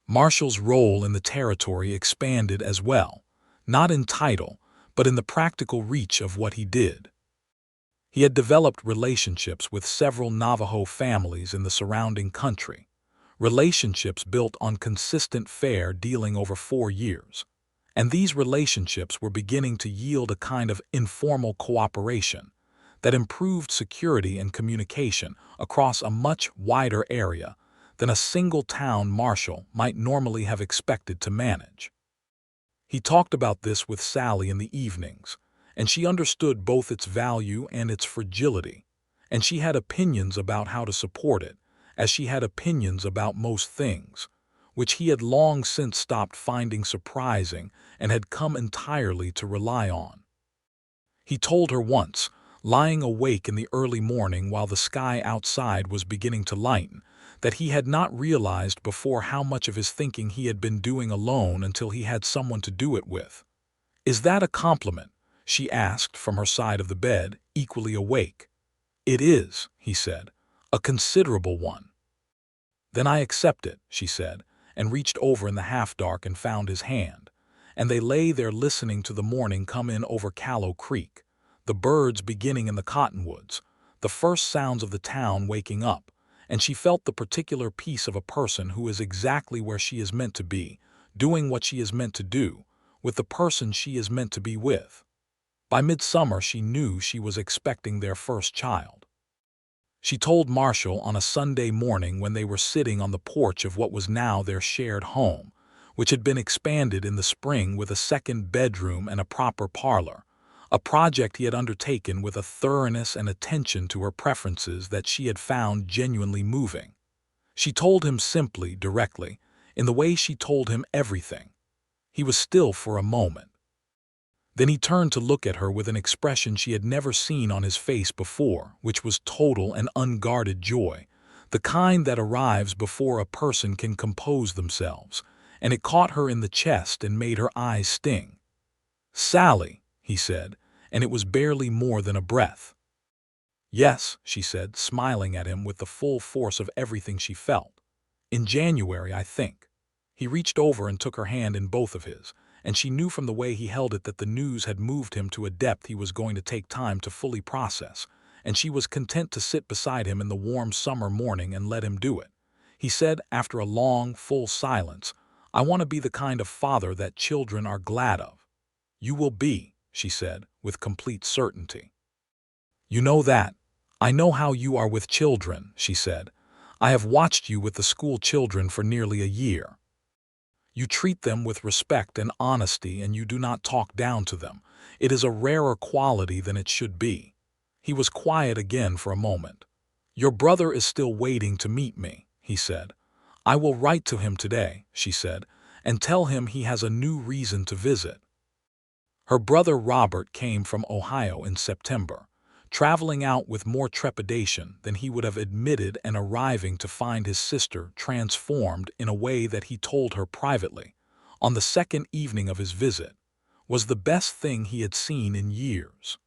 Marshall's role in the territory expanded as well, not in title, but in the practical reach of what he did. He had developed relationships with several Navajo families in the surrounding country, relationships built on consistent fair dealing over 4 years, and these relationships were beginning to yield a kind of informal cooperation that improved security and communication across a much wider area than a single town marshal might normally have expected to manage. He talked about this with Sallie in the evenings, and she understood both its value and its fragility, and she had opinions about how to support it, as she had opinions about most things, which he had long since stopped finding surprising and had come entirely to rely on. He told her once, lying awake in the early morning while the sky outside was beginning to lighten, that he had not realized before how much of his thinking he had been doing alone until he had someone to do it with. "Is that a compliment?" she asked from her side of the bed, equally awake. "It is," he said, "a considerable one." "Then I accept it," she said, and reached over in the half-dark and found his hand, and they lay there listening to the morning come in over Callow Creek, the birds beginning in the cottonwoods, the first sounds of the town waking up, and she felt the particular peace of a person who is exactly where she is meant to be, doing what she is meant to do, with the person she is meant to be with. By midsummer she knew she was expecting their first child. She told Marshall on a Sunday morning when they were sitting on the porch of what was now their shared home, which had been expanded in the spring with a second bedroom and a proper parlor, a project he had undertaken with a thoroughness and attention to her preferences that she had found genuinely moving. She told him simply, directly, in the way she told him everything. He was still for a moment. Then he turned to look at her with an expression she had never seen on his face before, which was total and unguarded joy, the kind that arrives before a person can compose themselves, and it caught her in the chest and made her eyes sting. "Sallie," he said, and it was barely more than a breath. "Yes," she said, smiling at him with the full force of everything she felt. "In January, I think." He reached over and took her hand in both of his, and she knew from the way he held it that the news had moved him to a depth he was going to take time to fully process, and she was content to sit beside him in the warm summer morning and let him do it. He said, after a long, full silence, "I want to be the kind of father that children are glad of." "You will be," she said, with complete certainty. "You know that. I know how you are with children," she said. "I have watched you with the school children for nearly a year. You treat them with respect and honesty, and you do not talk down to them. It is a rarer quality than it should be." He was quiet again for a moment. "Your brother is still waiting to meet me," he said. "I will write to him today," she said, "and tell him he has a new reason to visit." Her brother Robert came from Ohio in September, traveling out with more trepidation than he would have admitted, and arriving to find his sister transformed in a way that he told her privately, on the second evening of his visit, was the best thing he had seen in years.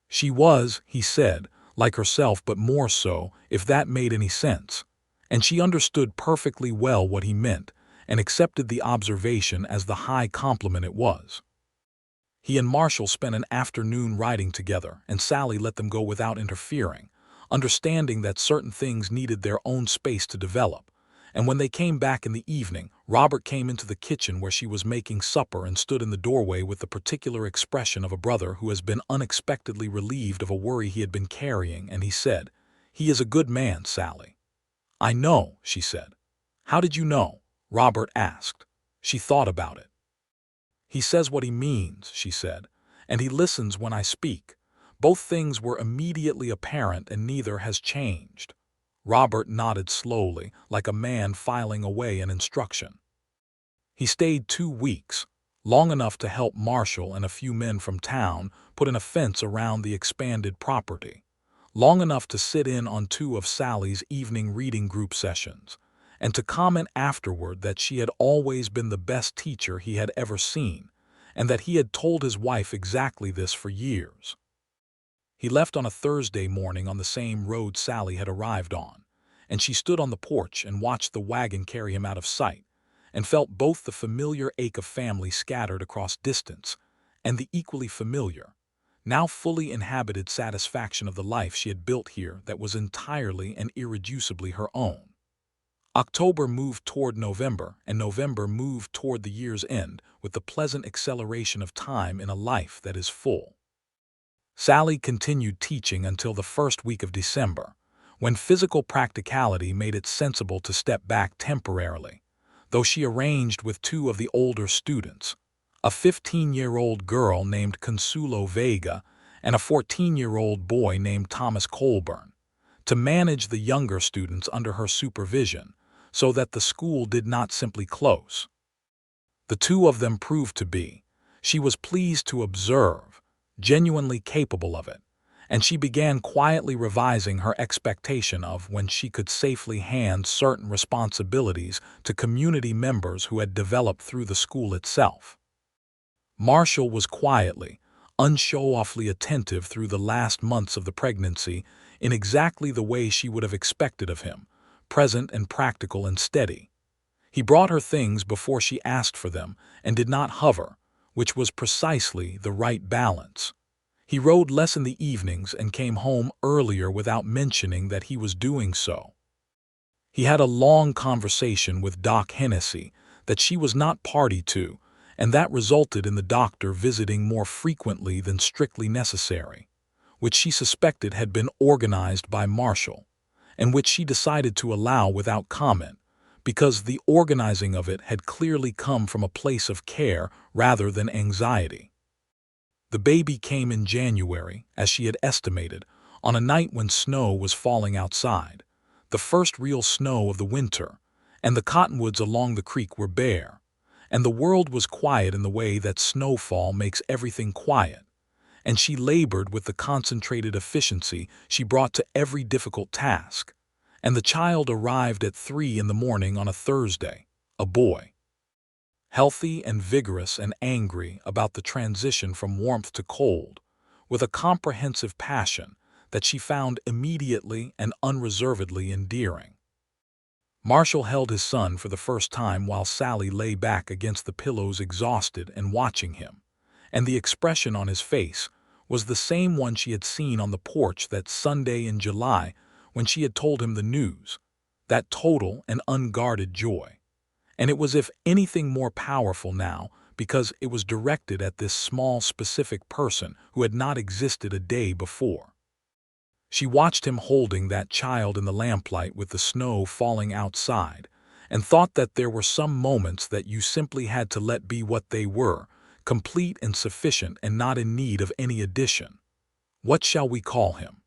She was, he said, like herself, but more so, if that made any sense, and she understood perfectly well what he meant, and accepted the observation as the high compliment it was. He and Marshall spent an afternoon riding together, and Sallie let them go without interfering, understanding that certain things needed their own space to develop. And when they came back in the evening, Robert came into the kitchen where she was making supper and stood in the doorway with the particular expression of a brother who has been unexpectedly relieved of a worry he had been carrying, and he said, "He is a good man, Sallie." "I know," she said. "How did you know?" Robert asked. She thought about it. "He says what he means," she said, "and he listens when I speak." Both things were immediately apparent, and neither has changed. Robert nodded slowly, like a man filing away an instruction. He stayed 2 weeks, long enough to help Marshall and a few men from town put in a fence around the expanded property, long enough to sit in on 2 of Sallie's evening reading group sessions, and to comment afterward that she had always been the best teacher he had ever seen, and that he had told his wife exactly this for years. He left on a Thursday morning on the same road Sallie had arrived on, and she stood on the porch and watched the wagon carry him out of sight, and felt both the familiar ache of family scattered across distance and the equally familiar, now fully inhabited satisfaction of the life she had built here that was entirely and irreducibly her own. October moved toward November, and November moved toward the year's end with the pleasant acceleration of time in a life that is full. Sallie continued teaching until the first week of December, when physical practicality made it sensible to step back temporarily, though she arranged with 2 of the older students, a 15-year-old girl named Consuelo Vega and a 14-year-old boy named Thomas Colburn, to manage the younger students under her supervision, so that the school did not simply close. The 2 of them proved to be, she was pleased to observe, genuinely capable of it, and she began quietly revising her expectation of when she could safely hand certain responsibilities to community members who had developed through the school itself. Marshall was quietly, unshow-offly attentive through the last months of the pregnancy in exactly the way she would have expected of him, present and practical and steady. He brought her things before she asked for them and did not hover, which was precisely the right balance. He rode less in the evenings and came home earlier without mentioning that he was doing so. He had a long conversation with Doc Hennessy that she was not party to, and that resulted in the doctor visiting more frequently than strictly necessary, which she suspected had been organized by Marshall, and which she decided to allow without comment, because the organizing of it had clearly come from a place of care rather than anxiety. The baby came in January, as she had estimated, on a night when snow was falling outside, the first real snow of the winter, and the cottonwoods along the creek were bare, and the world was quiet in the way that snowfall makes everything quiet, and she labored with the concentrated efficiency she brought to every difficult task, and the child arrived at 3 in the morning on a Thursday, a boy. Healthy and vigorous and angry about the transition from warmth to cold, with a comprehensive passion that she found immediately and unreservedly endearing. Marshall held his son for the first time while Sallie lay back against the pillows exhausted and watching him, and the expression on his face was the same one she had seen on the porch that Sunday in July when she had told him the news, that total and unguarded joy. And it was if anything more powerful now because it was directed at this small specific person who had not existed a day before. She watched him holding that child in the lamplight with the snow falling outside and thought that there were some moments that you simply had to let be what they were, complete and sufficient and not in need of any addition. What shall we call him?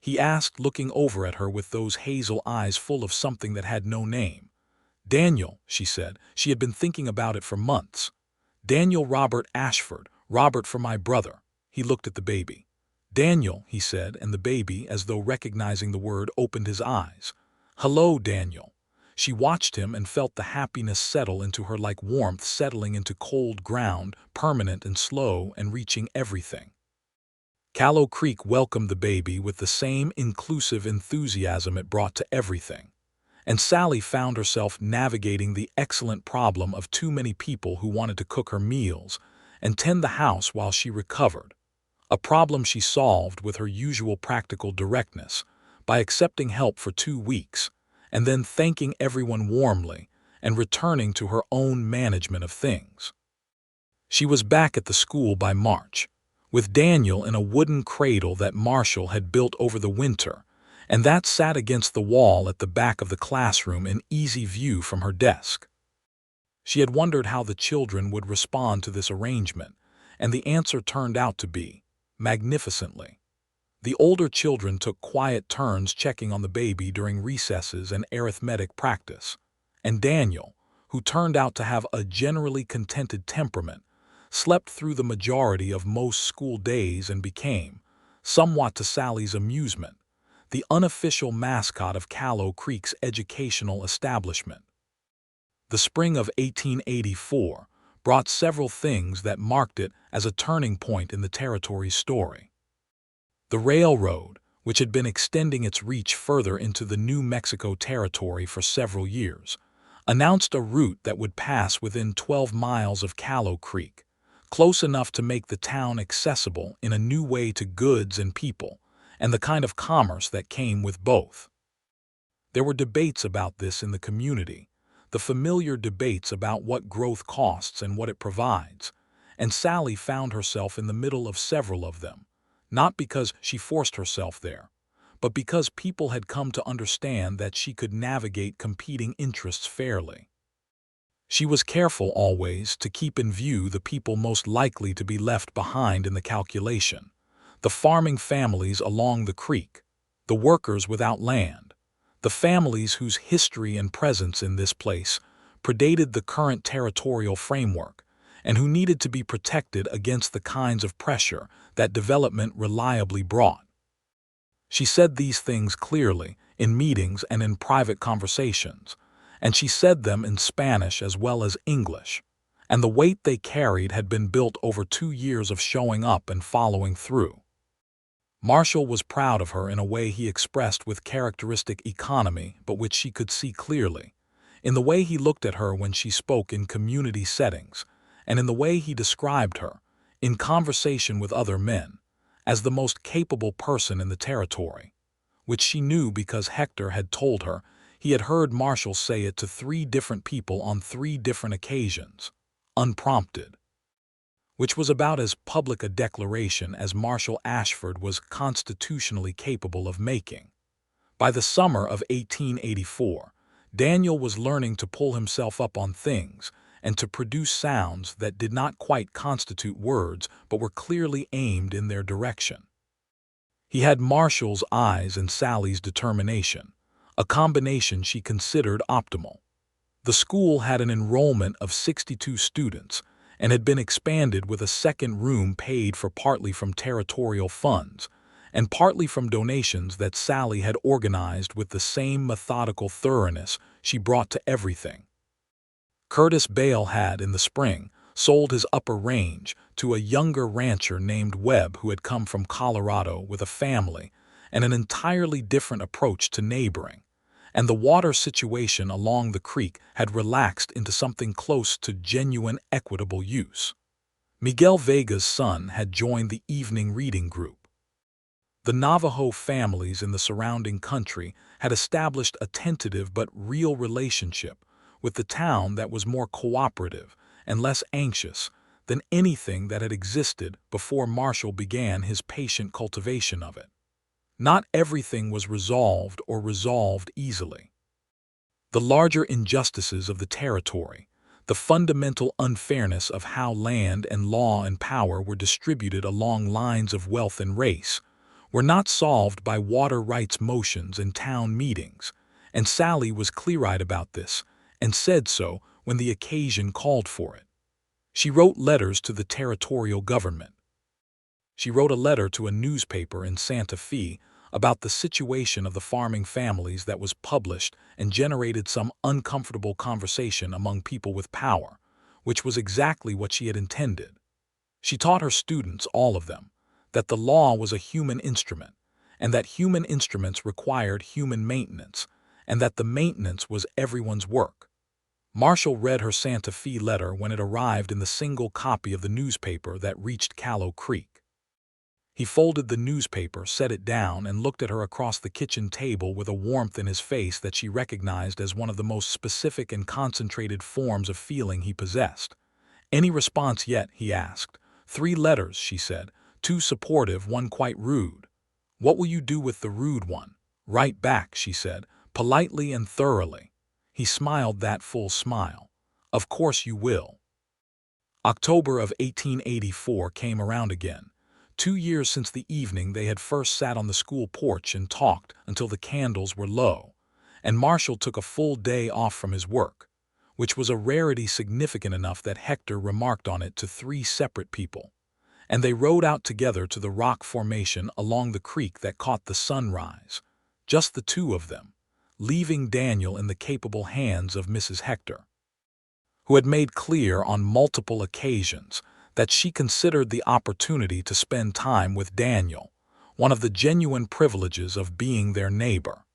He asked, looking over at her with those hazel eyes full of something that had no name. Daniel, she said. She had been thinking about it for months. Daniel Robert Ashford, Robert for my brother. He looked at the baby. Daniel, he said, and the baby, as though recognizing the word, opened his eyes. Hello, Daniel. She watched him and felt the happiness settle into her like warmth settling into cold ground, permanent and slow and reaching everything. Callow Creek welcomed the baby with the same inclusive enthusiasm it brought to everything. And Sallie found herself navigating the excellent problem of too many people who wanted to cook her meals and tend the house while she recovered, a problem she solved with her usual practical directness by accepting help for 2 weeks and then thanking everyone warmly and returning to her own management of things. She was back at the school by March, with Daniel in a wooden cradle that Marshall had built over the winter, and that sat against the wall at the back of the classroom in easy view from her desk. She had wondered how the children would respond to this arrangement, and the answer turned out to be magnificently. The older children took quiet turns checking on the baby during recesses and arithmetic practice, and Daniel, who turned out to have a generally contented temperament, slept through the majority of most school days and became, somewhat to Sallie's amusement, the unofficial mascot of Callow Creek's educational establishment. The spring of 1884 brought several things that marked it as a turning point in the territory's story. The railroad, which had been extending its reach further into the New Mexico territory for several years, announced a route that would pass within 12 miles of Callow Creek, close enough to make the town accessible in a new way to goods and people, and the kind of commerce that came with both. There were debates about this in the community, the familiar debates about what growth costs and what it provides, and Sallie found herself in the middle of several of them, not because she forced herself there, but because people had come to understand that she could navigate competing interests fairly. She was careful always to keep in view the people most likely to be left behind in the calculation. The farming families along the creek, the workers without land, the families whose history and presence in this place predated the current territorial framework, and who needed to be protected against the kinds of pressure that development reliably brought. She said these things clearly in meetings and in private conversations, and she said them in Spanish as well as English, and the weight they carried had been built over 2 years of showing up and following through. Marshall was proud of her in a way he expressed with characteristic economy but which she could see clearly, in the way he looked at her when she spoke in community settings, and in the way he described her, in conversation with other men, as the most capable person in the territory, which she knew because Hector had told her he had heard Marshall say it to 3 different people on 3 different occasions, unprompted, which was about as public a declaration as Marshall Ashford was constitutionally capable of making. By the summer of 1884, Daniel was learning to pull himself up on things and to produce sounds that did not quite constitute words but were clearly aimed in their direction. He had Marshall's eyes and Sallie's determination, a combination she considered optimal. The school had an enrollment of 62 students and had been expanded with a second room paid for partly from territorial funds and partly from donations that Sallie had organized with the same methodical thoroughness she brought to everything. Curtis Bale had, in the spring, sold his upper range to a younger rancher named Webb who had come from Colorado with a family and an entirely different approach to neighboring, and the water situation along the creek had relaxed into something close to genuine equitable use. Miguel Vega's son had joined the evening reading group. The Navajo families in the surrounding country had established a tentative but real relationship with the town that was more cooperative and less anxious than anything that had existed before Marshall began his patient cultivation of it. Not everything was resolved or resolved easily. The larger injustices of the territory, the fundamental unfairness of how land and law and power were distributed along lines of wealth and race, were not solved by water rights motions and town meetings, and Sallie was clear-eyed about this, and said so when the occasion called for it. She wrote letters to the territorial government. She wrote a letter to a newspaper in Santa Fe about the situation of the farming families that was published and generated some uncomfortable conversation among people with power, which was exactly what she had intended. She taught her students, all of them, that the law was a human instrument, and that human instruments required human maintenance, and that the maintenance was everyone's work. Marshall read her Santa Fe letter when it arrived in the single copy of the newspaper that reached Callow Creek. He folded the newspaper, set it down, and looked at her across the kitchen table with a warmth in his face that she recognized as one of the most specific and concentrated forms of feeling he possessed. "Any response yet?" he asked. "3 letters," she said. 2 supportive, 1 quite rude." "What will you do with the rude one?" "Write back," she said, politely and thoroughly. He smiled that full smile. "Of course you will." October of 1884 came around again, 2 years since the evening they had first sat on the school porch and talked until the candles were low, and Marshall took a full day off from his work, which was a rarity significant enough that Hector remarked on it to 3 separate people, and they rode out together to the rock formation along the creek that caught the sunrise, just the 2 of them, leaving Daniel in the capable hands of Mrs. Hector, who had made clear on multiple occasions that she considered the opportunity to spend time with Daniel one of the genuine privileges of being their neighbor.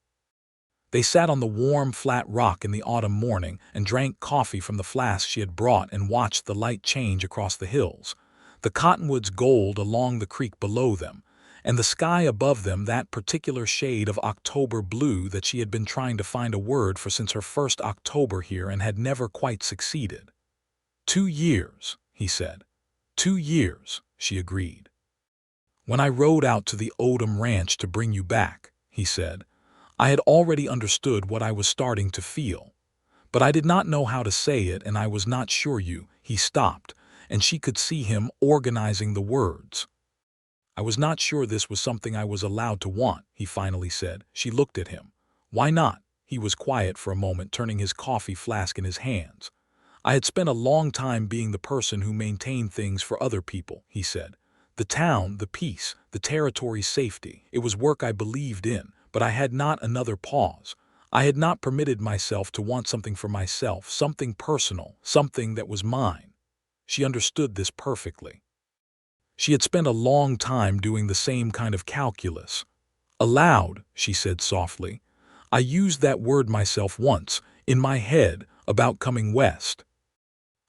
They sat on the warm, flat rock in the autumn morning and drank coffee from the flask she had brought and watched the light change across the hills, the cottonwoods gold along the creek below them, and the sky above them that particular shade of October blue that she had been trying to find a word for since her first October here and had never quite succeeded. 2 years, he said. 2 years, she agreed. "When I rode out to the Odom Ranch to bring you back," he said, "I had already understood what I was starting to feel. But I did not know how to say it, and I was not sure you—" He stopped, and she could see him organizing the words. "I was not sure this was something I was allowed to want," he finally said. She looked at him. "Why not?" He was quiet for a moment, turning his coffee flask in his hands. "I had spent a long time being the person who maintained things for other people," he said. "The town, the peace, the territory's safety. It was work I believed in, but I had not another pause. I had not permitted myself to want something for myself, something personal, something that was mine." She understood this perfectly. She had spent a long time doing the same kind of calculus. "Aloud," she said softly, "I used that word myself once, in my head, about coming west.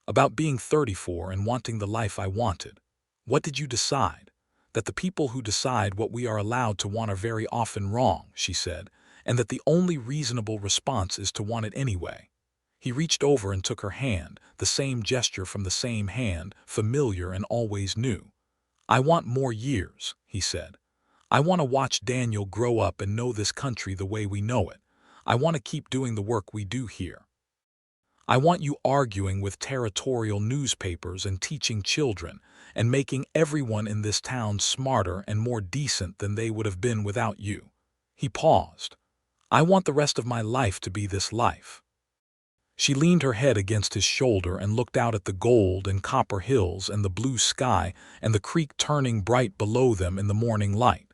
About being 34 and wanting the life I wanted. What did you decide?" "That the people who decide what we are allowed to want are very often wrong," she said, "and that the only reasonable response is to want it anyway." He reached over and took her hand, the same gesture from the same hand, familiar and always new. "I want more years," he said. "I want to watch Daniel grow up and know this country the way we know it. I want to keep doing the work we do here. I want you arguing with territorial newspapers and teaching children and making everyone in this town smarter and more decent than they would have been without you." He paused. "I want the rest of my life to be this life." She leaned her head against his shoulder and looked out at the gold and copper hills and the blue sky and the creek turning bright below them in the morning light.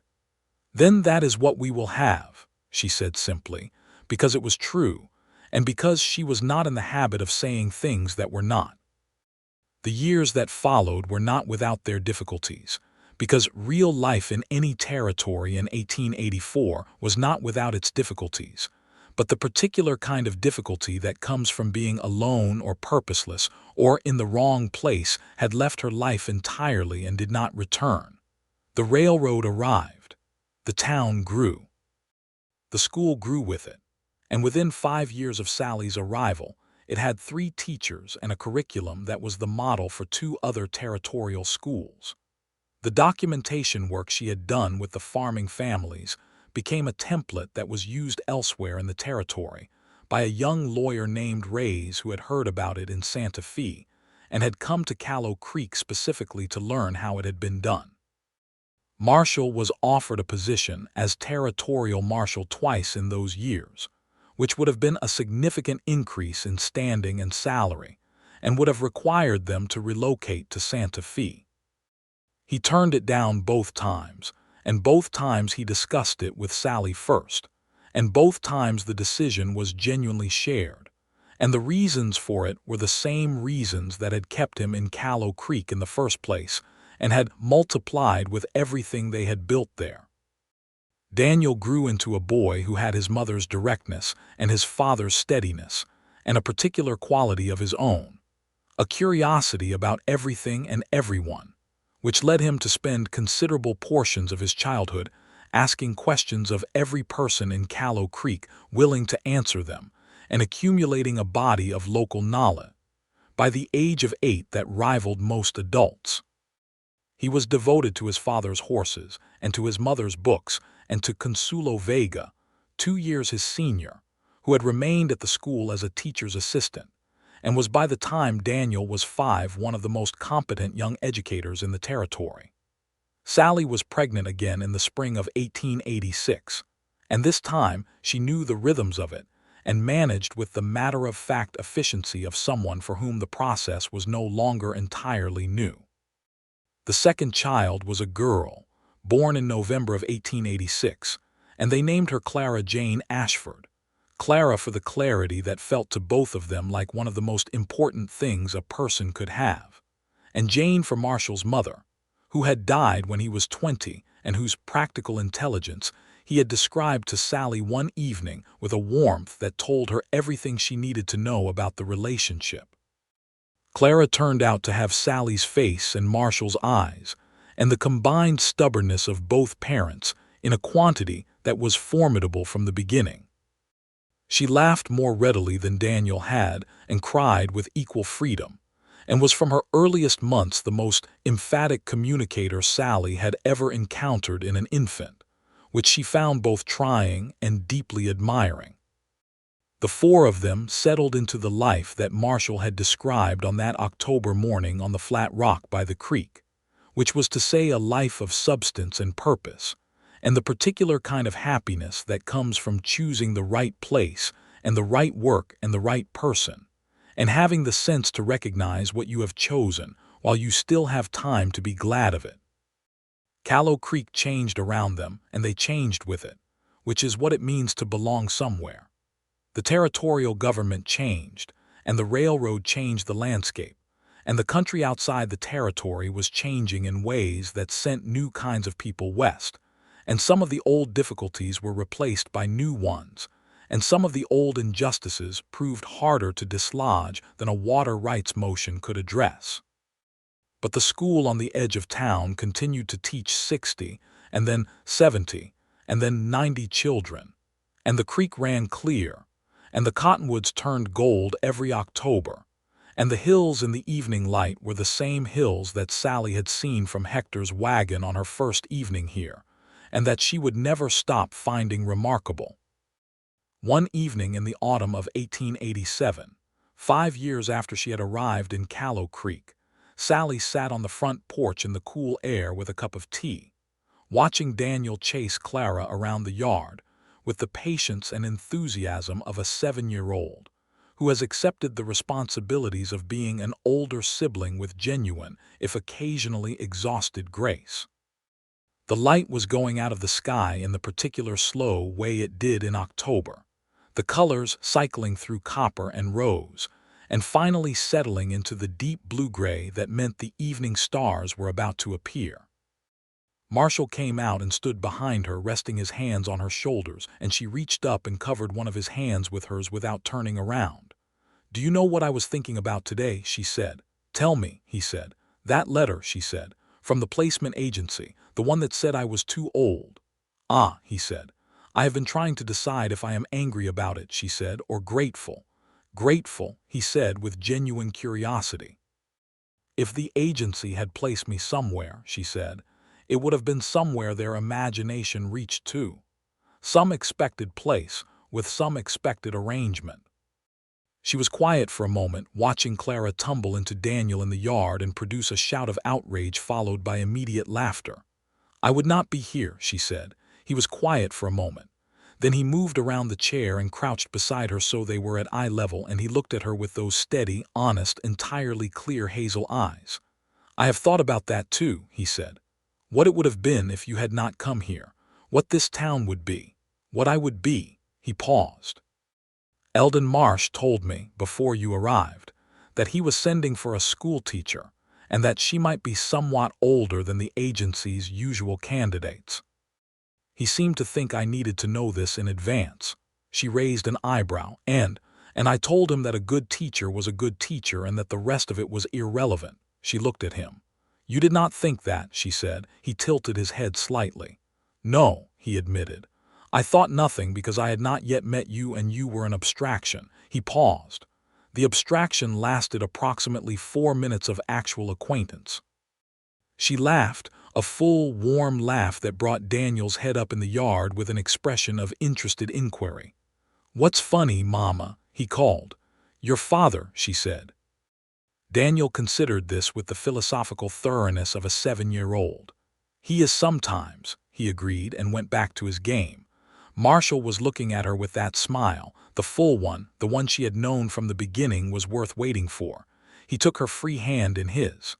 "Then that is what we will have," she said simply, because it was true, and because she was not in the habit of saying things that were not. The years that followed were not without their difficulties, because real life in any territory in 1884 was not without its difficulties, but the particular kind of difficulty that comes from being alone or purposeless or in the wrong place had left her life entirely and did not return. The railroad arrived. The town grew. The school grew with it, and within 5 years of Sallie's arrival, it had 3 teachers and a curriculum that was the model for 2 other territorial schools. The documentation work she had done with the farming families became a template that was used elsewhere in the territory by a young lawyer named Reyes who had heard about it in Santa Fe and had come to Callow Creek specifically to learn how it had been done. Marshall was offered a position as territorial marshal twice in those years, which would have been a significant increase in standing and salary, and would have required them to relocate to Santa Fe. He turned it down both times, and both times he discussed it with Sallie first, and both times the decision was genuinely shared, and the reasons for it were the same reasons that had kept him in Callow Creek in the first place, and had multiplied with everything they had built there. Daniel grew into a boy who had his mother's directness and his father's steadiness, and a particular quality of his own, a curiosity about everything and everyone, which led him to spend considerable portions of his childhood asking questions of every person in Callow Creek, willing to answer them, and accumulating a body of local knowledge. By the age of 8 that rivaled most adults. He was devoted to his father's horses and to his mother's books and to Consuelo Vega, 2 years his senior, who had remained at the school as a teacher's assistant, and was by the time Daniel was 5 one of the most competent young educators in the territory. Sallie was pregnant again in the spring of 1886, and this time she knew the rhythms of it and managed with the matter-of-fact efficiency of someone for whom the process was no longer entirely new. The second child was a girl, born in November of 1886, and they named her Clara Jane Ashford. Clara for the clarity that felt to both of them like one of the most important things a person could have, and Jane for Marshall's mother, who had died when he was 20 and whose practical intelligence he had described to Sallie one evening with a warmth that told her everything she needed to know about the relationship. Clara turned out to have Sallie's face and Marshall's eyes, and the combined stubbornness of both parents in a quantity that was formidable from the beginning. She laughed more readily than Daniel had and cried with equal freedom, and was from her earliest months the most emphatic communicator Sallie had ever encountered in an infant, which she found both trying and deeply admiring. The 4 of them settled into the life that Marshall had described on that October morning on the flat rock by the creek, which was to say a life of substance and purpose, and the particular kind of happiness that comes from choosing the right place and the right work and the right person, and having the sense to recognize what you have chosen while you still have time to be glad of it. Callow Creek changed around them, and they changed with it, which is what it means to belong somewhere. The territorial government changed, and the railroad changed the landscape, and the country outside the territory was changing in ways that sent new kinds of people west, and some of the old difficulties were replaced by new ones, and some of the old injustices proved harder to dislodge than a water rights motion could address. But the school on the edge of town continued to teach 60, and then 70, and then 90 children, and the creek ran clear, and the cottonwoods turned gold every October, and the hills in the evening light were the same hills that Sallie had seen from Hector's wagon on her first evening here, and that she would never stop finding remarkable. One evening in the autumn of 1887, 5 years after she had arrived in Callow Creek, Sallie sat on the front porch in the cool air with a cup of tea, watching Daniel chase Clara around the yard with the patience and enthusiasm of a 7-year-old who has accepted the responsibilities of being an older sibling with genuine, if occasionally exhausted, grace. The light was going out of the sky in the particular slow way it did in October, the colors cycling through copper and rose, and finally settling into the deep blue-gray that meant the evening stars were about to appear. Marshall came out and stood behind her, resting his hands on her shoulders, and she reached up and covered one of his hands with hers without turning around. "Do you know what I was thinking about today?" she said. "Tell me," he said. "That letter," she said, "from the placement agency, the one that said I was too old." "Ah," he said. "I have been trying to decide if I am angry about it," she said, "or grateful." "Grateful," he said with genuine curiosity. "If the agency had placed me somewhere," she said, "it would have been somewhere their imagination reached to. Some expected place, with some expected arrangement." She was quiet for a moment, watching Clara tumble into Daniel in the yard and produce a shout of outrage followed by immediate laughter. "I would not be here," she said. He was quiet for a moment. Then he moved around the chair and crouched beside her so they were at eye level, and he looked at her with those steady, honest, entirely clear hazel eyes. "I have thought about that too," he said. "What it would have been if you had not come here. What this town would be. What I would be." He paused. "Eldon Marsh told me, before you arrived, that he was sending for a schoolteacher, and that she might be somewhat older than the agency's usual candidates. He seemed to think I needed to know this in advance." She raised an eyebrow. And I told him that a good teacher was a good teacher and that the rest of it was irrelevant." She looked at him. "You did not think that," she said. He tilted his head slightly. "No," he admitted. "I thought nothing because I had not yet met you and you were an abstraction." He paused. The abstraction lasted approximately 4 minutes of actual acquaintance. She laughed, a full, warm laugh that brought Daniel's head up in the yard with an expression of interested inquiry. "What's funny, Mama?" he called. "Your father," she said. Daniel considered this with the philosophical thoroughness of a 7-year-old. "He is sometimes," he agreed and went back to his game. Marshall was looking at her with that smile, the full one, the one she had known from the beginning was worth waiting for. He took her free hand in his.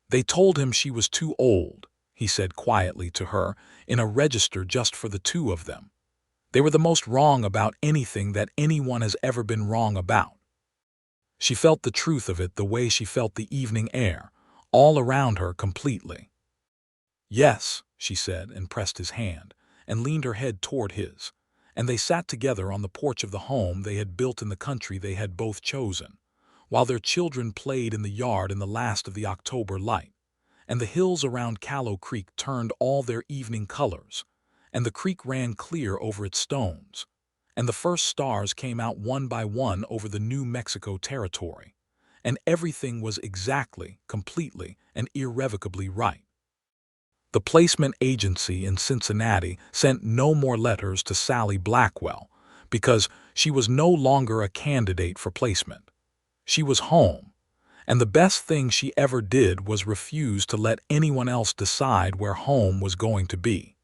"They told him she was too old," he said quietly to her, "in a register just for the two of them. They were the most wrong about anything that anyone has ever been wrong about." She felt the truth of it the way she felt the evening air, all around her completely. "Yes," she said, and pressed his hand, and leaned her head toward his, and they sat together on the porch of the home they had built in the country they had both chosen, while their children played in the yard in the last of the October light, and the hills around Callow Creek turned all their evening colors, and the creek ran clear over its stones, and the first stars came out one by one over the New Mexico territory, and everything was exactly, completely, and irrevocably right. The placement agency in Cincinnati sent no more letters to Sallie Blackwell because she was no longer a candidate for placement. She was home, and the best thing she ever did was refuse to let anyone else decide where home was going to be.